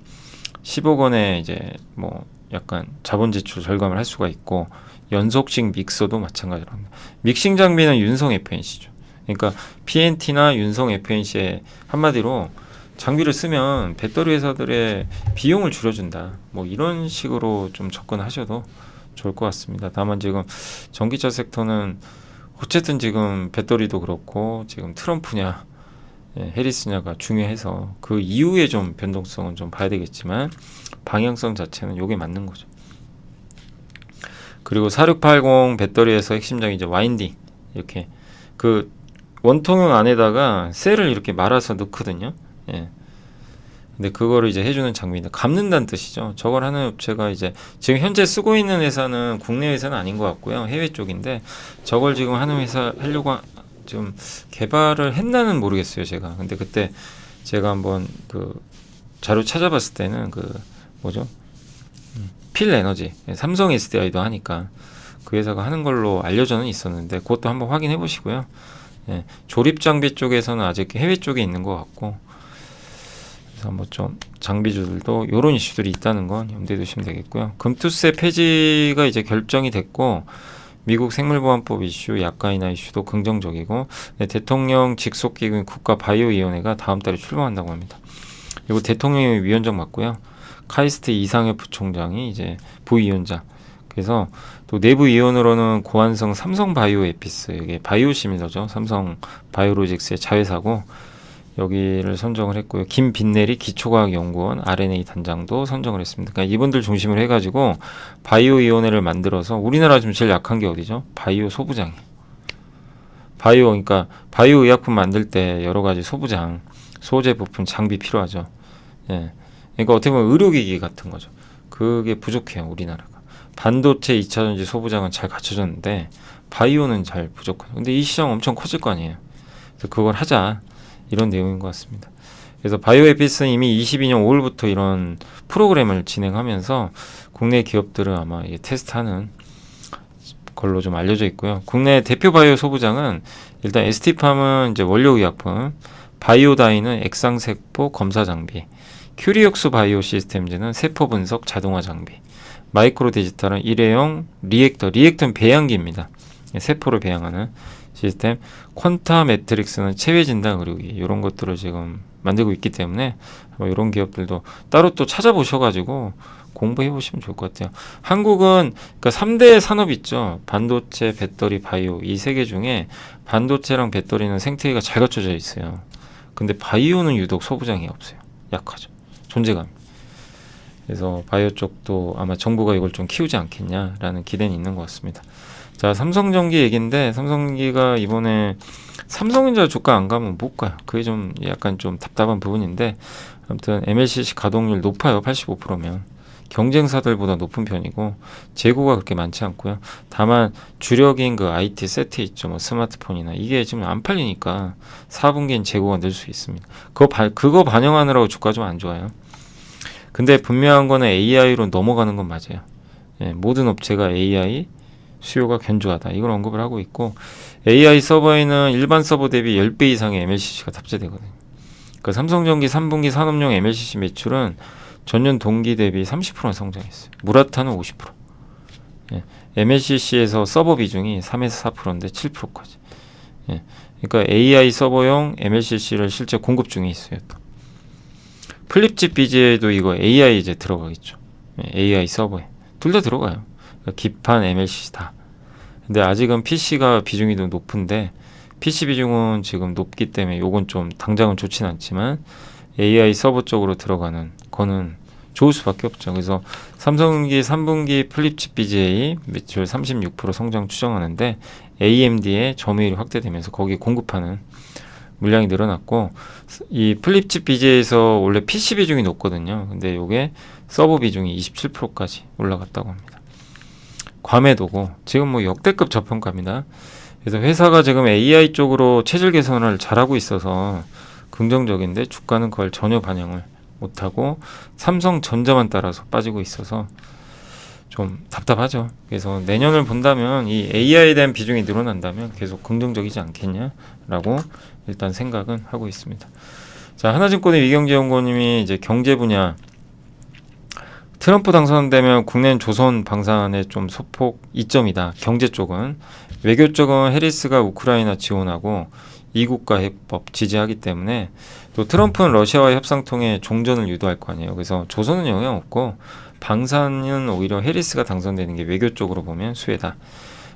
10억 원에 이제 뭐 약간 자본 지출 절감을 할 수가 있고 연속식 믹서도 마찬가지로 합니다. 믹싱 장비는 윤성 FNC죠. 그러니까 PNT나 윤성 FNC의 한마디로 장비를 쓰면 배터리 회사들의 비용을 줄여준다. 뭐 이런 식으로 좀 접근하셔도 좋을 것 같습니다. 다만 지금 전기차 섹터는 어쨌든 지금 배터리도 그렇고 지금 트럼프냐 해리스냐가 중요해서 그 이후에 좀 변동성은 좀 봐야 되겠지만 방향성 자체는 요게 맞는 거죠. 그리고 4680 배터리에서 핵심적인 이제 와인딩 이렇게 그 원통형 안에다가 셀을 이렇게 말아서 넣거든요. 예. 근데 그거를 이제 해주는 장비인데 감는다는 뜻이죠. 저걸 하는 업체가 이제 지금 현재 쓰고 있는 회사는 국내 회사는 아닌 것 같고요. 해외 쪽인데 저걸 지금 하는 회사 하려고 좀 개발을 했나는 모르겠어요. 제가. 근데 그때 제가 한번 그 자료 찾아봤을 때는 그 뭐죠? 필 에너지 삼성 SDI도 하니까 그 회사가 하는 걸로 알려져는 있었는데 그것도 한번 확인해 보시고요. 예, 조립 장비 쪽에서는 아직 해외 쪽에 있는 것 같고 그래서 한번 좀 장비주들도 이런 이슈들이 있다는 건 염두에 두시면 되겠고요. 금투세 폐지가 이제 결정이 됐고 미국 생물보안법 이슈, 약가인화 이슈도 긍정적이고 네, 대통령 직속기구인 국가바이오위원회가 다음 달에 출범한다고 합니다. 그리고 대통령이 위원장 맡고요. 카이스트 이상엽 부총장이 이제 부위원장. 그래서 또 내부 위원으로는 고한성 삼성바이오에피스 이게 바이오시밀러죠. 삼성바이오로직스의 자회사고 여기를 선정을 했고요. 김빈내리 기초과학연구원 RNA 단장도 선정을 했습니다. 그러니까 이분들 중심으로 해가지고 바이오위원회를 만들어서 우리나라 지금 제일 약한 게 어디죠? 바이오 소부장이에요. 바이오 그러니까 바이오 의약품 만들 때 여러 가지 소부장, 소재 부품, 장비 필요하죠. 예. 그러니까 어떻게 보면 의료기기 같은 거죠. 그게 부족해요, 우리나라가. 반도체 2차전지 소부장은 잘 갖춰졌는데 바이오는 잘 부족해요. 근데 이 시장 엄청 커질 거 아니에요. 그래서 그걸 하자. 이런 내용인 것 같습니다. 그래서 바이오에피스는 이미 22년 5월부터 이런 프로그램을 진행하면서 국내 기업들을 아마 테스트하는 걸로 좀 알려져 있고요. 국내 대표 바이오 소부장은 일단 ST팜은 이제 원료의약품, 바이오다이는 액상세포 검사 장비, 큐리옥스 바이오 시스템즈는 세포 분석 자동화 장비, 마이크로 디지털은 일회용 리액터는 배양기입니다. 세포를 배양하는 시스템, 퀀타 매트릭스는 체외 진단 의료기 이런 것들을 지금 만들고 있기 때문에 이런 기업들도 따로 또 찾아보셔가지고 공부해 보시면 좋을 것 같아요. 한국은 그러니까 3대 산업 있죠. 반도체, 배터리, 바이오 이 세 개 중에 반도체랑 배터리는 생태계가 잘 갖춰져 있어요. 근데 바이오는 유독 소부장이 없어요. 약하죠. 존재감. 그래서 바이오 쪽도 아마 정부가 이걸 좀 키우지 않겠냐라는 기대는 있는 것 같습니다. 자, 삼성전기 얘기인데 삼성전기가 이번에 삼성전자 주가 안 가면 못 가요. 그게 좀 약간 좀 답답한 부분인데 아무튼 MLCC 가동률 높아요. 85%면 경쟁사들보다 높은 편이고 재고가 그렇게 많지 않고요. 다만 주력인 그 IT 세트 있죠. 뭐 스마트폰이나 이게 지금 안 팔리니까 4분기엔 재고가 늘 수 있습니다. 그거 반영하느라고 주가 좀 안 좋아요. 근데 분명한 거는 AI로 넘어가는 건 맞아요. 예, 모든 업체가 AI 수요가 견조하다. 이걸 언급을 하고 있고 AI 서버에는 일반 서버 대비 10배 이상의 MLCC가 탑재되거든요. 그러니까 삼성전기 3분기 산업용 MLCC 매출은 전년 동기 대비 30% 성장했어요. 무라타는 50%. 예, MLCC에서 서버 비중이 3에서 4%인데 7%까지. 예, 그러니까 AI 서버용 MLCC를 실제 공급 중에 있어요. 또. 플립집 BGA도 이거 AI 이제 들어가겠죠. 예, AI 서버에. 둘 다 들어가요. 기판, MLCC 다. 근데 아직은 PC가 비중이 좀 높은데 PC 비중은 지금 높기 때문에 요건 좀 당장은 좋진 않지만 AI 서버 쪽으로 들어가는 거는 좋을 수밖에 없죠. 그래서 삼성전기 3분기 플립칩 BGA 매출 36% 성장 추정하는데 AMD의 점유율이 확대되면서 거기에 공급하는 물량이 늘어났고 이 플립칩 BGA에서 원래 PC 비중이 높거든요. 근데 요게 서버 비중이 27%까지 올라갔다고 합니다. 과매도고 지금 뭐 역대급 저평가입니다. 그래서 회사가 지금 AI 쪽으로 체질 개선을 잘하고 있어서 긍정적인데 주가는 그걸 전혀 반영을 못하고 삼성전자만 따라서 빠지고 있어서 좀 답답하죠. 그래서 내년을 본다면 이 AI에 대한 비중이 늘어난다면 계속 긍정적이지 않겠냐라고 일단 생각은 하고 있습니다. 자, 하나증권의 이경재 연구원님이 이제 경제 분야 트럼프 당선되면 국내는 조선 방산에 좀 소폭 이점이다. 경제 쪽은. 외교 쪽은 해리스가 우크라이나 지원하고 이국가 해법 지지하기 때문에 또 트럼프는 러시아와의 협상 통해 종전을 유도할 거 아니에요. 그래서 조선은 영향 없고 방산은 오히려 해리스가 당선되는 게 외교 쪽으로 보면 수혜다.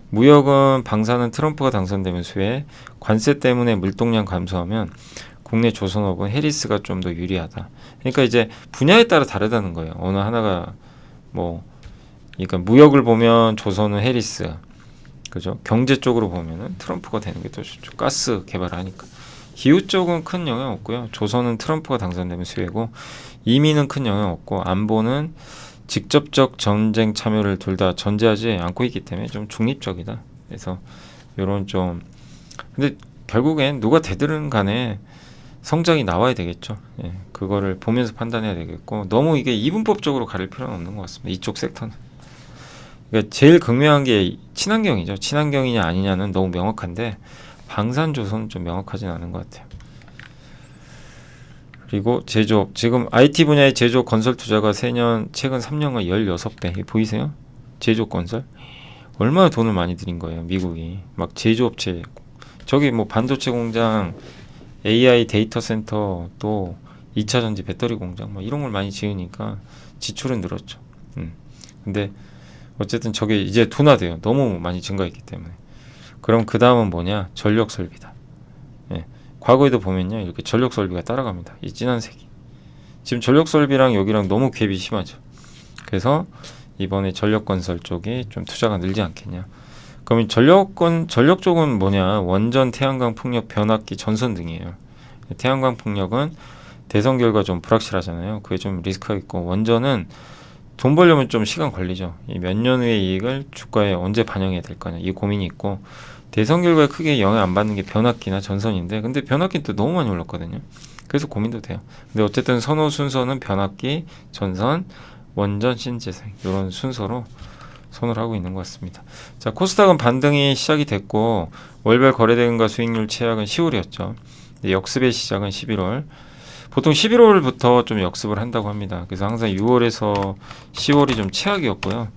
무역은 방산은 트럼프가 당선되면 수혜, 관세 때문에 물동량 감소하면 국내 조선업은 해리스가 좀 더 유리하다. 그러니까 이제 분야에 따라 다르다는 거예요. 어느 하나가 뭐 그러니까 무역을 보면 조선은 해리스, 그죠? 경제 쪽으로 보면은 트럼프가 되는 게 더 좋죠. 가스 개발을 하니까. 기후 쪽은 큰 영향 없고요. 조선은 트럼프가 당선되면 수혜고, 이민은 큰 영향 없고, 안보는 직접적 전쟁 참여를 둘 다 전제하지 않고 있기 때문에 좀 중립적이다. 그래서 요런 좀 근데 결국엔 누가 되든 간에 성장이 나와야 되겠죠. 예, 그거를 보면서 판단해야 되겠고 너무 이게 이분법적으로 가릴 필요는 없는 것 같습니다. 이쪽 섹터는. 그러니까 제일 극명한 게 친환경이죠. 친환경이냐 아니냐는 너무 명확한데 방산조선은 좀 명확하진 않은 것 같아요. 그리고 제조업, 지금 IT 분야의 제조업 건설 투자가 최근 3년간 16배. 보이세요? 제조업 건설? 얼마나 돈을 많이 들인 거예요, 미국이. 막 제조업체, 저기 뭐 반도체 공장, AI 데이터 센터, 또 2차 전지 배터리 공장, 뭐 이런 걸 많이 지으니까 지출은 늘었죠. 근데 어쨌든 저게 이제 둔화돼요. 너무 많이 증가했기 때문에. 그럼 그 다음은 뭐냐? 전력 설비다. 예. 과거에도 보면요, 이렇게 전력 설비가 따라갑니다. 이 진한 색이. 지금 전력 설비랑 여기랑 너무 갭이 심하죠. 그래서 이번에 전력 건설 쪽에 좀 투자가 늘지 않겠냐. 그러면 전력 쪽은 뭐냐? 원전, 태양광 풍력, 변압기, 전선 등이에요. 태양광 풍력은 대선 결과 좀 불확실하잖아요. 그게 좀 리스크가 있고, 원전은 돈 벌려면 좀 시간 걸리죠. 이 몇 년 후의 이익을 주가에 언제 반영해야 될 거냐, 이 고민이 있고, 대선 결과에 크게 영향 안 받는 게 변압기나 전선인데, 근데 변압기는 또 너무 많이 올랐거든요. 그래서 고민도 돼요. 근데 어쨌든 선호 순서는 변압기, 전선, 원전, 신재생 이런 순서로 선호를 하고 있는 것 같습니다. 자, 코스닥은 반등이 시작이 됐고 월별 거래대금과 수익률 최악은 10월이었죠. 역습의 시작은 11월. 보통 11월부터 좀 역습을 한다고 합니다. 그래서 항상 6월에서 10월이 좀 최악이었고요.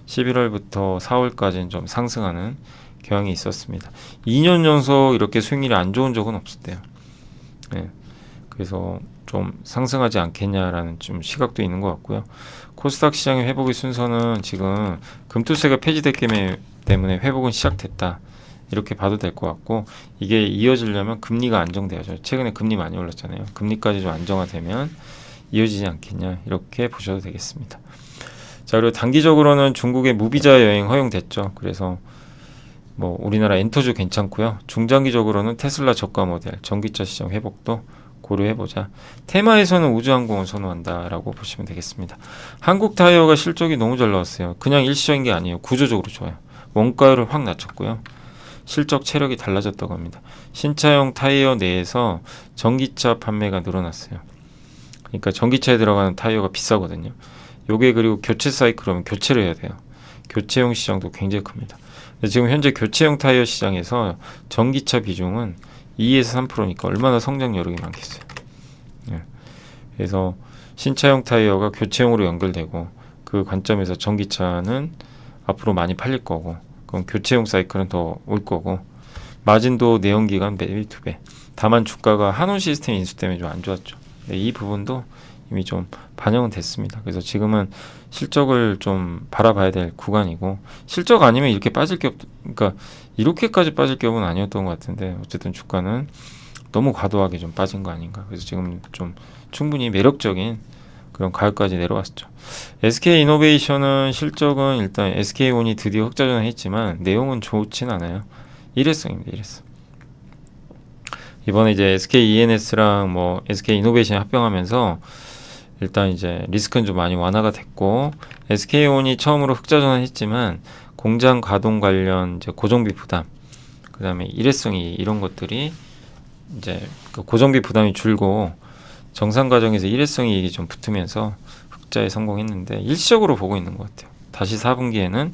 11월부터 4월까지는 좀 상승하는 경향이 있었습니다. 2년 연속 이렇게 수익률이 안 좋은 적은 없었대요. 네. 그래서 좀 상승하지 않겠냐라는 좀 시각도 있는 것 같고요. 코스닥 시장의 회복의 순서는 지금 금투세가 폐지됐기 때문에 회복은 시작됐다. 이렇게 봐도 될 것 같고, 이게 이어지려면 금리가 안정돼야죠. 최근에 금리 많이 올랐잖아요. 금리까지 좀 안정화되면 이어지지 않겠냐, 이렇게 보셔도 되겠습니다. 자, 그리고 단기적으로는 중국의 무비자 여행 허용됐죠. 그래서 뭐 우리나라 엔터주 괜찮고요. 중장기적으로는 테슬라 저가 모델, 전기차 시장 회복도 고려해보자. 테마에서는 우주항공을 선호한다라고 보시면 되겠습니다. 한국타이어가 실적이 너무 잘 나왔어요. 그냥 일시적인 게 아니에요. 구조적으로 좋아요. 원가율을 확 낮췄고요. 실적 체력이 달라졌다고 합니다. 신차용 타이어 내에서 전기차 판매가 늘어났어요. 그러니까 전기차에 들어가는 타이어가 비싸거든요. 요게 그리고 교체 사이클이면 교체를 해야 돼요. 교체용 시장도 굉장히 큽니다. 지금 현재 교체용 타이어 시장에서 전기차 비중은 2에서 3%니까 얼마나 성장 여력이 많겠어요. 예. 그래서 신차용 타이어가 교체용으로 연결되고, 그 관점에서 전기차는 앞으로 많이 팔릴 거고, 그럼 교체용 사이클은 더 올 거고, 마진도 내연기관 매일 2배. 다만 주가가 한온 시스템 인수 때문에 좀 안 좋았죠. 이 부분도 이미 좀 반영은 됐습니다. 그래서 지금은 실적을 좀 바라봐야 될 구간이고, 실적 아니면 이렇게 빠질 게 그러니까 이렇게까지 빠질 격은 아니었던 것 같은데, 어쨌든 주가는 너무 과도하게 좀 빠진 거 아닌가. 그래서 지금 좀 충분히 매력적인 그런 가격까지 내려왔죠. SK이노베이션은 실적은 일단 SK온이 드디어 흑자전환 했지만 내용은 좋진 않아요. 일회성입니다. 일회성. 이번에 이제 SKENS랑 뭐 SK이노베이션이 합병하면서 일단 이제 리스크는 좀 많이 완화가 됐고, SK온이 처음으로 흑자전환 했지만 공장 가동 관련 이제 고정비 부담, 그 다음에 일회성이 이런 것들이 이제 그 고정비 부담이 줄고 정상 과정에서 일회성이 이게 좀 붙으면서 흑자에 성공했는데, 일시적으로 보고 있는 것 같아요. 다시 4분기에는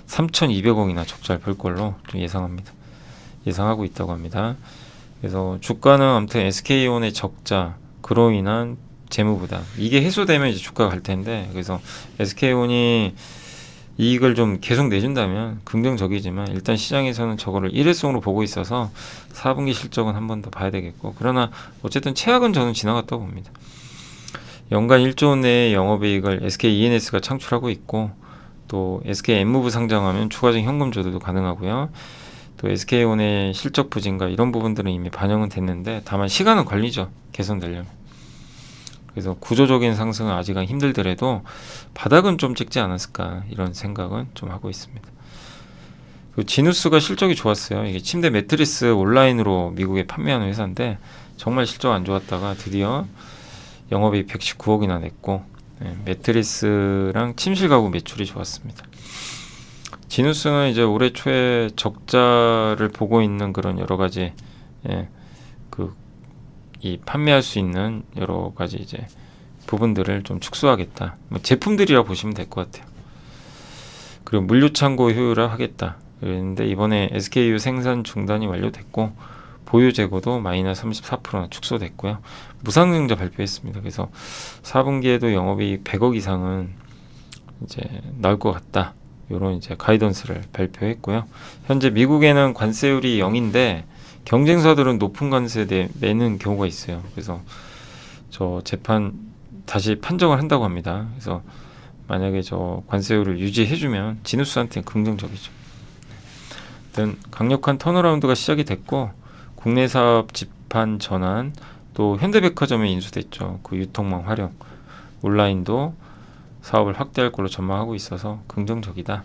3,200억이나 적자를 볼 걸로 좀 예상하고 있다고 합니다. 그래서 주가는 아무튼 SK온의 적자, 그로 인한 재무부담 이게 해소되면 이제 주가가 갈 텐데, 그래서 SK온이 이익을 좀 계속 내준다면 긍정적이지만 일단 시장에서는 저거를 일회성으로 보고 있어서 4분기 실적은 한 번 더 봐야 되겠고, 그러나 어쨌든 최악은 저는 지나갔다고 봅니다. 연간 1조 원 내의 영업이익을 SK E&S가 창출하고 있고, 또 SK N무브 상장하면 추가적인 현금 조달도 가능하고요. 또 SK온의 실적 부진과 이런 부분들은 이미 반영은 됐는데, 다만 시간은 걸리죠, 개선되려면. 그래서 구조적인 상승은 아직은 힘들더라도 바닥은 좀 찍지 않았을까, 이런 생각은 좀 하고 있습니다. 그 지누스가 실적이 좋았어요. 이게 침대 매트리스 온라인으로 미국에 판매하는 회사인데 정말 실적 안 좋았다가 드디어 영업이익 119억이나 냈고, 매트리스랑 침실 가구 매출이 좋았습니다. 지누스는 이제 올해 초에 적자를 보고 있는 그런 여러 가지, 이 판매할 수 있는 여러 가지 이제 부분들을 좀 축소하겠다, 뭐 제품들이라 보시면 될 것 같아요. 그리고 물류 창고 효율화하겠다 그랬는데, 이번에 SKU 생산 중단이 완료됐고 보유 재고도 마이너스 34%나 축소됐고요. 무상증자 발표했습니다. 그래서 4분기에도 영업이익 100억 이상은 이제 나올 것 같다, 이런 이제 가이던스를 발표했고요. 현재 미국에는 관세율이 0인데 경쟁사들은 높은 관세 내는 경우가 있어요. 그래서 저 재판 다시 판정을 한다고 합니다. 그래서 만약에 저 관세율을 유지해주면 지누스한테는 긍정적이죠. 일단 강력한 턴어라운드가 시작이 됐고, 국내 사업 지판 전환, 또 현대백화점에 인수됐죠. 그 유통망 활용, 온라인도 사업을 확대할 걸로 전망하고 있어서 긍정적이다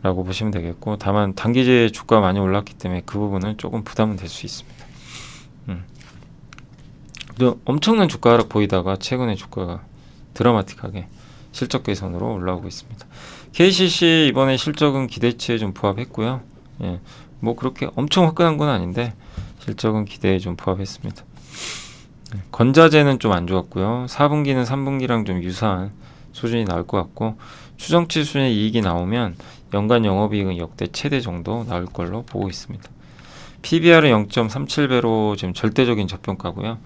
라고 보시면 되겠고, 다만 단기제 주가가 많이 올랐기 때문에 그 부분은 조금 부담은 될 수 있습니다. 또 엄청난 주가 하락 보이다가 최근에 주가가 드라마틱하게 실적 개선으로 올라오고 있습니다. KCC 이번에 실적은 기대치에 좀 부합했고요. 뭐 그렇게 엄청 화끈한 건 아닌데 실적은 기대에 좀 부합했습니다. 건자재는 좀 안 좋았고요. 4분기는 3분기랑 좀 유사한 수준이 나올 것 같고, 추정치 수준의 이익이 나오면 연간 영업이익은 역대 최대 정도 나올 걸로 보고 있습니다. PBR은 0.37배로 지금 절대적인 저평가고요.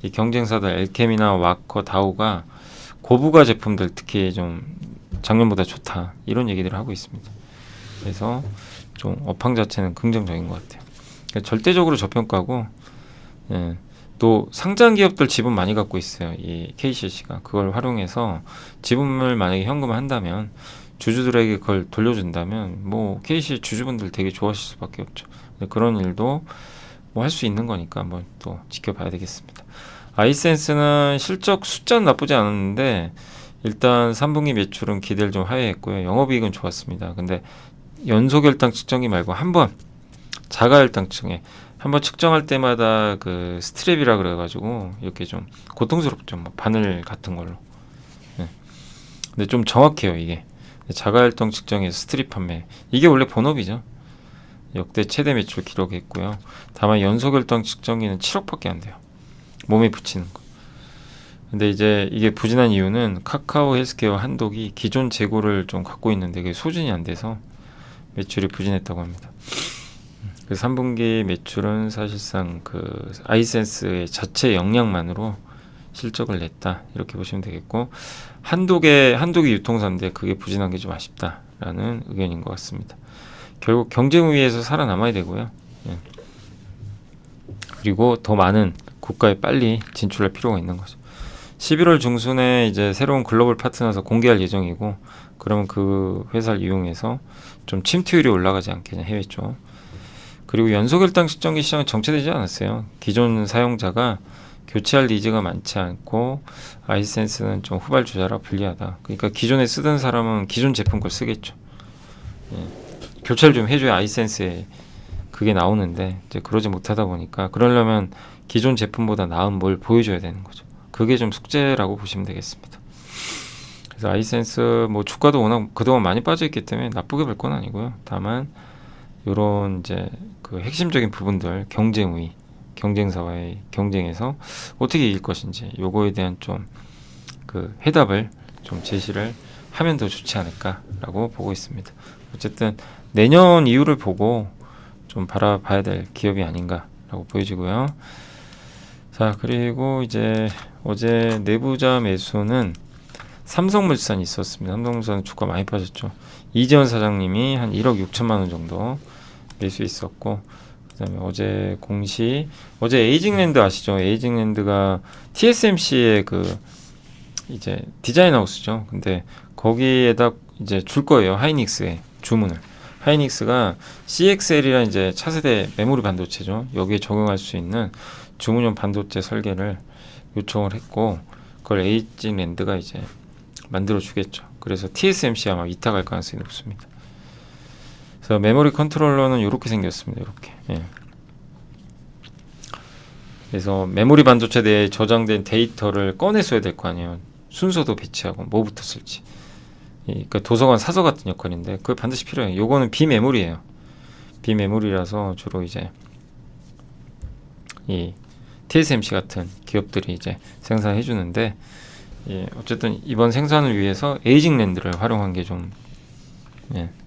이 경쟁사들 엘캠이나 와커, 다우가 고부가 제품들 특히 좀 작년보다 좋다, 이런 얘기들을 하고 있습니다. 그래서 좀 업황 자체는 긍정적인 것 같아요. 그러니까 절대적으로 저평가고, 또 상장 기업들 지분 많이 갖고 있어요. 이 KCC가 그걸 활용해서 지분을 만약에 현금화 한다면, 주주들에게 그걸 돌려준다면 뭐 KCC 주주분들 되게 좋아하실 수밖에 없죠. 그런 일도 뭐 할 수 있는 거니까 한번 또 지켜봐야 되겠습니다. 아이센스는 실적 숫자는 나쁘지 않았는데 일단 3분기 매출은 기대를 좀 하회했고요. 영업이익은 좋았습니다. 근데 연소결당 측정기 말고 한번 자가혈당 측에 한번 측정할 때마다 그 스트랩이라 그래가지고 이렇게 좀 고통스럽죠. 뭐 바늘 같은 걸로. 근데 좀 정확해요, 이게. 자가혈당 측정에서 스트립 판매, 이게 원래 본업이죠. 역대 최대 매출 기록했고요. 다만 연소결당 측정기는 7억밖에 안 돼요, 몸에 붙이는 거. 근데 이제 이게 부진한 이유는 카카오 헬스케어 한독이 기존 재고를 좀 갖고 있는데 그게 소진이 안 돼서 매출이 부진했다고 합니다. 그래서 3분기 매출은 사실상 그 아이센스의 자체 역량만으로 실적을 냈다, 이렇게 보시면 되겠고, 한독이 유통사인데 그게 부진한 게 좀 아쉽다라는 의견인 것 같습니다. 결국 경쟁 우위에서 살아남아야 되고요. 그리고 더 많은 국가에 빨리 진출할 필요가 있는 거죠. 11월 중순에 이제 새로운 글로벌 파트너에서 공개할 예정이고, 그러면 그 회사를 이용해서 좀 침투율이 올라가지 않겠냐, 해외 쪽. 그리고 연소결당 측정기 시장은 정체되지 않았어요. 기존 사용자가 교체할 니즈가 많지 않고, 아이센스는 좀 후발주자라 불리하다. 그러니까 기존에 쓰던 사람은 기존 제품 걸 쓰겠죠. 교체를 좀 해줘야 아이센스에 그게 나오는데 이제 그러지 못하다 보니까, 그러려면 기존 제품보다 나은 뭘 보여줘야 되는 거죠. 그게 좀 숙제라고 보시면 되겠습니다. 그래서 아이센스 뭐 주가도 워낙 그동안 많이 빠져있기 때문에 나쁘게 볼 건 아니고요. 다만 요런 이제 그 핵심적인 부분들, 경쟁 우위, 경쟁사와의 경쟁에서 어떻게 이길 것인지, 요거에 대한 좀 그 해답을 좀 제시를 하면 더 좋지 않을까라고 보고 있습니다. 어쨌든 내년 이후를 보고 좀 바라봐야 될 기업이 아닌가라고 보여지고요. 자, 그리고 이제 어제 내부자 매수는 삼성물산이 있었습니다. 삼성물산 주가 많이 빠졌죠. 이재원 사장님이 한 1억 6천만 원 정도 매수 있었고, 그다음에 어제 공시, 어제 에이징랜드 아시죠? 에이징랜드가 TSMC의 그 이제 디자인 하우스죠. 근데 거기에다 이제 줄 거예요. 하이닉스에 주문을. 하이닉스가 CXL이라는 이제 차세대 메모리 반도체죠. 여기에 적용할 수 있는 주문용 반도체 설계를 요청을 했고, 그걸 에이징랜드가 이제 만들어 주겠죠. 그래서 TSMC 아마 위탁할 가능성이 높습니다. 그래서 메모리 컨트롤러는 이렇게 생겼습니다. 이렇게. 예. 그래서 메모리 반도체 내에 저장된 데이터를 꺼내줘야 될 거 아니에요. 순서도 배치하고 뭐부터 쓸지. 그러니까 도서관 사서 같은 역할인데 그게 반드시 필요해요. 요거는 비메모리예요. 비메모리라서 주로 이제 이 TSMC 같은 기업들이 이제 생산해 주는데, 예, 어쨌든 이번 생산을 위해서 에이징랜드를 활용한 게 좀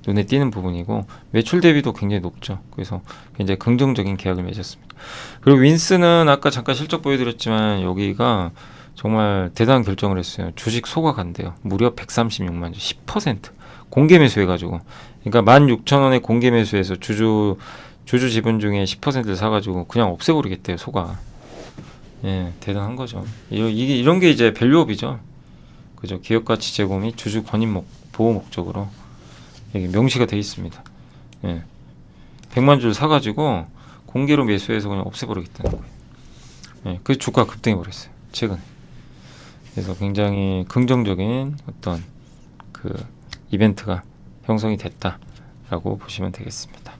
눈에 띄는 부분이고, 매출 대비도 굉장히 높죠. 그래서 굉장히 긍정적인 계약을 맺었습니다. 그리고 윈스는 아까 잠깐 실적 보여드렸지만 여기가 정말 대단한 결정을 했어요. 주식 소각한대요. 무려 136만 주, 10% 공개 매수해가지고, 그러니까 16,000원에 공개 매수해서 주주 지분 중에 10%를 사가지고 그냥 없애버리겠대요. 소각. 예, 대단한 거죠. 이런 게 이제 밸류업이죠. 그죠? 기업 가치 제고 및 주주 권익 보호 목적으로 여기 명시가 돼 있습니다. 예, 100만 주를 사가지고 공개로 매수해서 그냥 없애버리겠다는 거예요. 예, 그 주가 급등해 버렸어요. 최근에. 그래서 굉장히 긍정적인 어떤 그 이벤트가 형성이 됐다라고 보시면 되겠습니다.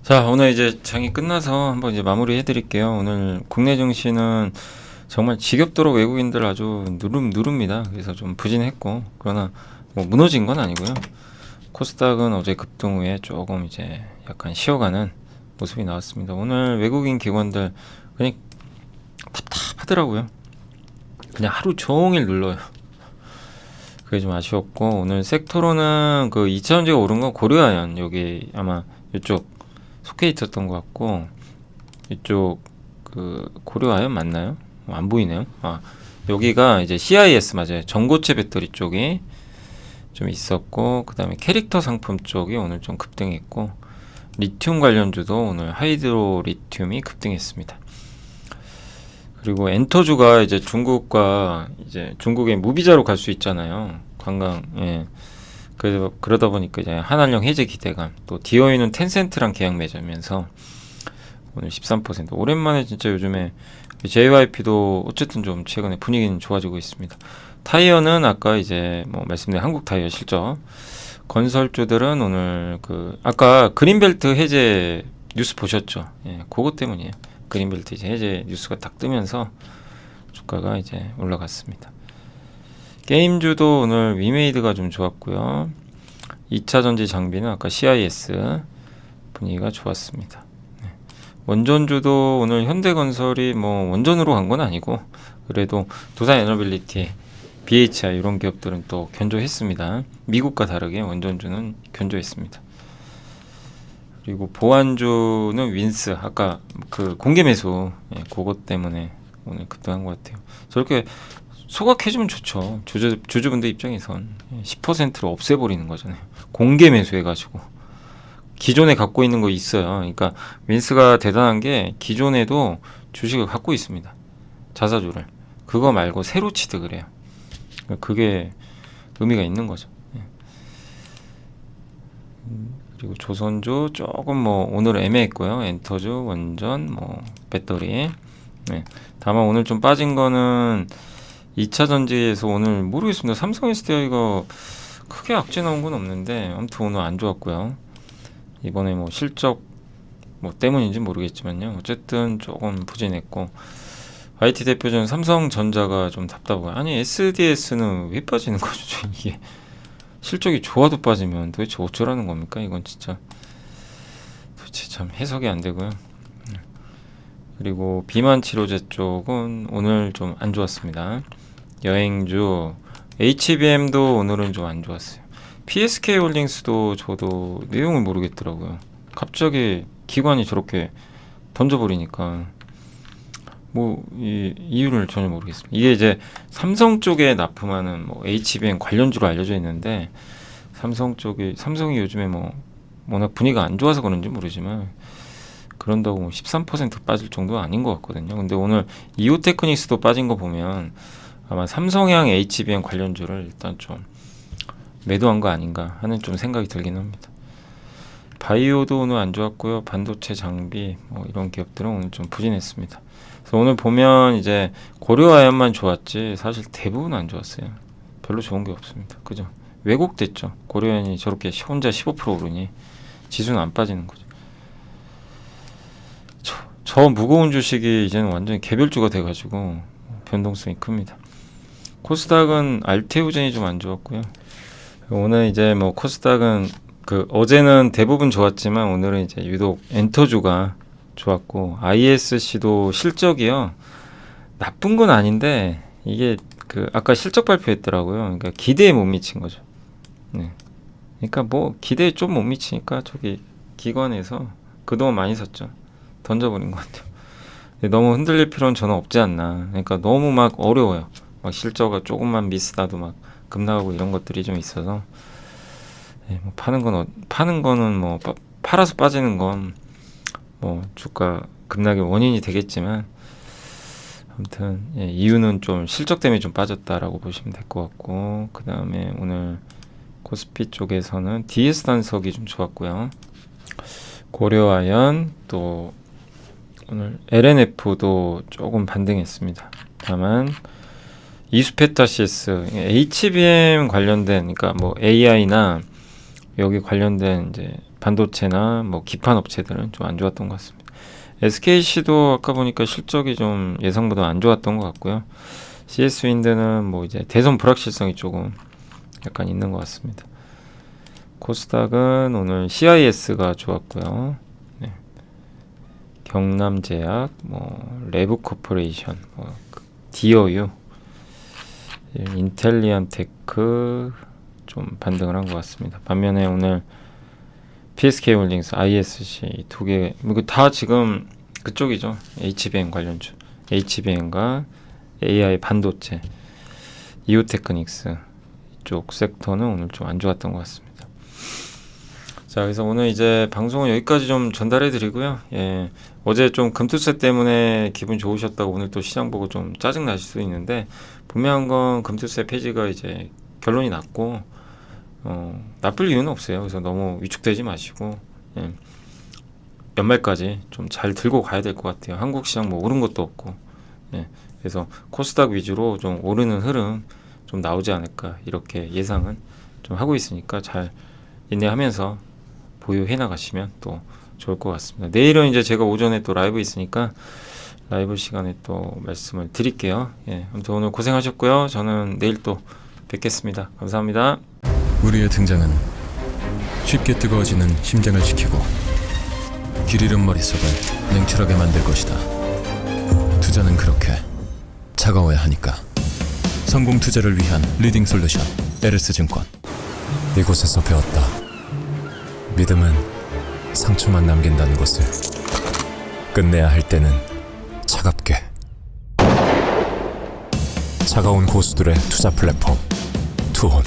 자, 오늘 이제 장이 끝나서 한번 이제 마무리 해드릴게요. 오늘 국내 증시는 정말 지겹도록 외국인들 아주 누릅니다. 그래서 좀 부진했고, 그러나 뭐 무너진 건 아니고요. 코스닥은 어제 급등 후에 조금 이제 약간 쉬어가는 모습이 나왔습니다. 오늘 외국인 기관들 그냥 답답하더라고요. 그냥 하루 종일 눌러요. 그게 좀 아쉬웠고, 오늘 섹터로는 그 2차전지가 오른 건 고려아연, 여기 아마 이쪽 속해 있었던 것 같고, 이쪽 그 고려아연 맞나요? 안 보이네요. 아, 여기가 이제 CIS 맞아요. 전고체 배터리 쪽이 좀 있었고, 그 다음에 캐릭터 상품 쪽이 오늘 좀 급등했고, 리튬 관련주도 오늘 하이드로 리튬이 급등했습니다. 그리고 엔터주가 이제 중국과 이제 중국의 무비자로 갈 수 있잖아요. 관광. 예. 그래서 그러다 보니까 이제 한한령 해제 기대감, 또 디어이는 텐센트랑 계약 맺으면서 오늘 13%. 오랜만에 진짜 요즘에 JYP도 어쨌든 좀 최근에 분위기는 좋아지고 있습니다. 타이어는 아까 이제 뭐 말씀드린 한국 타이어 실적. 건설주들은 오늘 그 아까 그린벨트 해제 뉴스 보셨죠? 예, 그것 때문이에요. 그린벨트 이제 해제 뉴스가 딱 뜨면서 주가가 이제 올라갔습니다. 게임주도 오늘 위메이드가 좀 좋았고요. 2차전지 장비는 아까 CIS 분위기가 좋았습니다. 네. 원전주도 오늘 현대건설이 뭐 원전으로 간 건 아니고, 그래도 두산에너빌리티, BHI 이런 기업들은 또 견조했습니다. 미국과 다르게 원전주는 견조했습니다. 그리고 보안주는 윈스, 아까 그 공개 매수, 그것 때문에 오늘 급등한 것 같아요. 저렇게 소각해주면 좋죠. 주주분들 입장에선 10%를 없애버리는 거잖아요. 공개 매수해가지고 기존에 갖고 있는 거 있어요. 그러니까 윈스가 대단한 게 기존에도 주식을 갖고 있습니다. 자사주를. 그거 말고 새로 취득을 해요. 그게 의미가 있는 거죠. 그리고 조선주 조금 뭐 오늘 애매했고요. 엔터주, 원전, 뭐 배터리. 네. 다만 오늘 좀 빠진 거는 2차 전지에서 오늘 모르겠습니다. 삼성 SDI가 크게 악재 나온 건 없는데 아무튼 오늘 안 좋았고요. 이번에 뭐 실적 뭐 때문인지 모르겠지만요. 어쨌든 조금 부진했고, IT 대표적인 삼성전자가 좀 답답하고, 아니 SDS는 왜 빠지는 거죠? 이게 실적이 좋아도 빠지면 도대체 어쩌라는 겁니까? 이건 진짜 도대체 참 해석이 안 되고요. 그리고 비만 치료제 쪽은 오늘 좀 안 좋았습니다. 여행주, HBM도 오늘은 좀 안 좋았어요. PSK 홀딩스도 저도 내용을 모르겠더라고요. 갑자기 기관이 저렇게 던져버리니까 뭐 이 이유를 전혀 모르겠습니다. 이게 이제 삼성 쪽에 납품하는 뭐 HBM 관련주로 알려져 있는데 삼성이 요즘에 뭐 워낙 분위기가 안 좋아서 그런지 모르지만 그런다고 뭐 13% 빠질 정도는 아닌 것 같거든요. 근데 오늘 이오테크닉스도 빠진 거 보면 아마 삼성향 HBM 관련주를 일단 좀 매도한 거 아닌가 하는 좀 생각이 들긴 합니다. 바이오도 오늘 안 좋았고요. 반도체 장비 뭐 이런 기업들은 오늘 좀 부진했습니다. 그래서 오늘 보면 이제 고려아연만 좋았지 사실 대부분 안 좋았어요. 별로 좋은 게 없습니다. 그죠? 왜곡됐죠. 고려아연이 저렇게 혼자 15% 오르니 지수는 안 빠지는 거죠. 저 무거운 주식이 이제는 완전히 개별주가 돼가지고 변동성이 큽니다. 코스닥은 알테오젠이 좀 안 좋았고요. 오늘 이제 뭐 코스닥은 그 어제는 대부분 좋았지만 오늘은 이제 유독 엔터주가 좋았고 ISC도 실적이요 나쁜 건 아닌데 이게 그 아까 실적 발표했더라고요. 그러니까 기대에 못 미친 거죠. 네. 그러니까 뭐 기대에 좀 못 미치니까 저기 기관에서 그동안 많이 샀죠. 던져버린 것 같아요. 근데 너무 흔들릴 필요는 저는 없지 않나. 그러니까 너무 막 어려워요. 막 실적가 조금만 미스나도 막 급락하고 이런 것들이 좀 있어서 네, 뭐 파는 거는 뭐 팔아서 빠지는 건 뭐 주가 급락의 원인이 되겠지만 아무튼 예, 이유는 좀 실적 때문에 좀 빠졌다라고 보시면 될 것 같고 그 다음에 오늘 코스피 쪽에서는 DS 단석이 좀 좋았고요. 고려아연 또 오늘 LNF도 조금 반등했습니다. 다만 이수페타시스 HBM 관련된 그러니까 뭐 AI나 여기 관련된 이제 반도체나 뭐 기판 업체들은 좀 안 좋았던 것 같습니다. SKC도 아까 보니까 실적이 좀 예상보다 안 좋았던 것 같고요. CS윈드는 뭐 이제 대선 불확실성이 조금 약간 있는 것 같습니다. 코스닥은 오늘 CIS가 좋았고요. 네. 경남제약, 뭐 레브코퍼레이션, 뭐 디어유, 인텔리안테크 좀 반등을 한 것 같습니다. 반면에 오늘 PSK홀딩스, ISC 두 개, 이거 다 지금 그쪽이죠. HBM 관련주, HBM과 AI 반도체, 이오테크닉스 이쪽 섹터는 오늘 좀 안 좋았던 것 같습니다. 자, 그래서 오늘 이제 방송은 여기까지 좀 전달해 드리고요. 예, 어제 좀 금투세 때문에 기분 좋으셨다고 오늘 또 시장 보고 좀 짜증 나실 수 있는데 분명한 건 금투세 폐지가 이제 결론이 났고 나쁠 이유는 없어요. 그래서 너무 위축되지 마시고 예, 연말까지 좀 잘 들고 가야 될 것 같아요. 한국 시장 뭐 오른 것도 없고 예, 그래서 코스닥 위주로 좀 오르는 흐름 좀 나오지 않을까 이렇게 예상은 좀 하고 있으니까 잘 인내하면서 보유해 나가시면 또 좋을 것 같습니다. 내일은 이제 제가 오전에 또 라이브 있으니까 라이브 시간에 또 말씀을 드릴게요. 예, 아무튼 오늘 고생하셨고요. 저는 내일 또 뵙겠습니다. 감사합니다. 우리의 등장은 쉽게 뜨거워지는 심장을 지키고 길 잃은 머릿속을 냉철하게 만들 것이다. 투자는 그렇게 차가워야 하니까. 성공 투자를 위한 리딩 솔루션 에르스증권. 이곳에서 배웠다. 믿음은 상처만 남긴다는 것을. 끝내야 할 때는 차갑게. 차가운 고수들의 투자 플랫폼 투혼.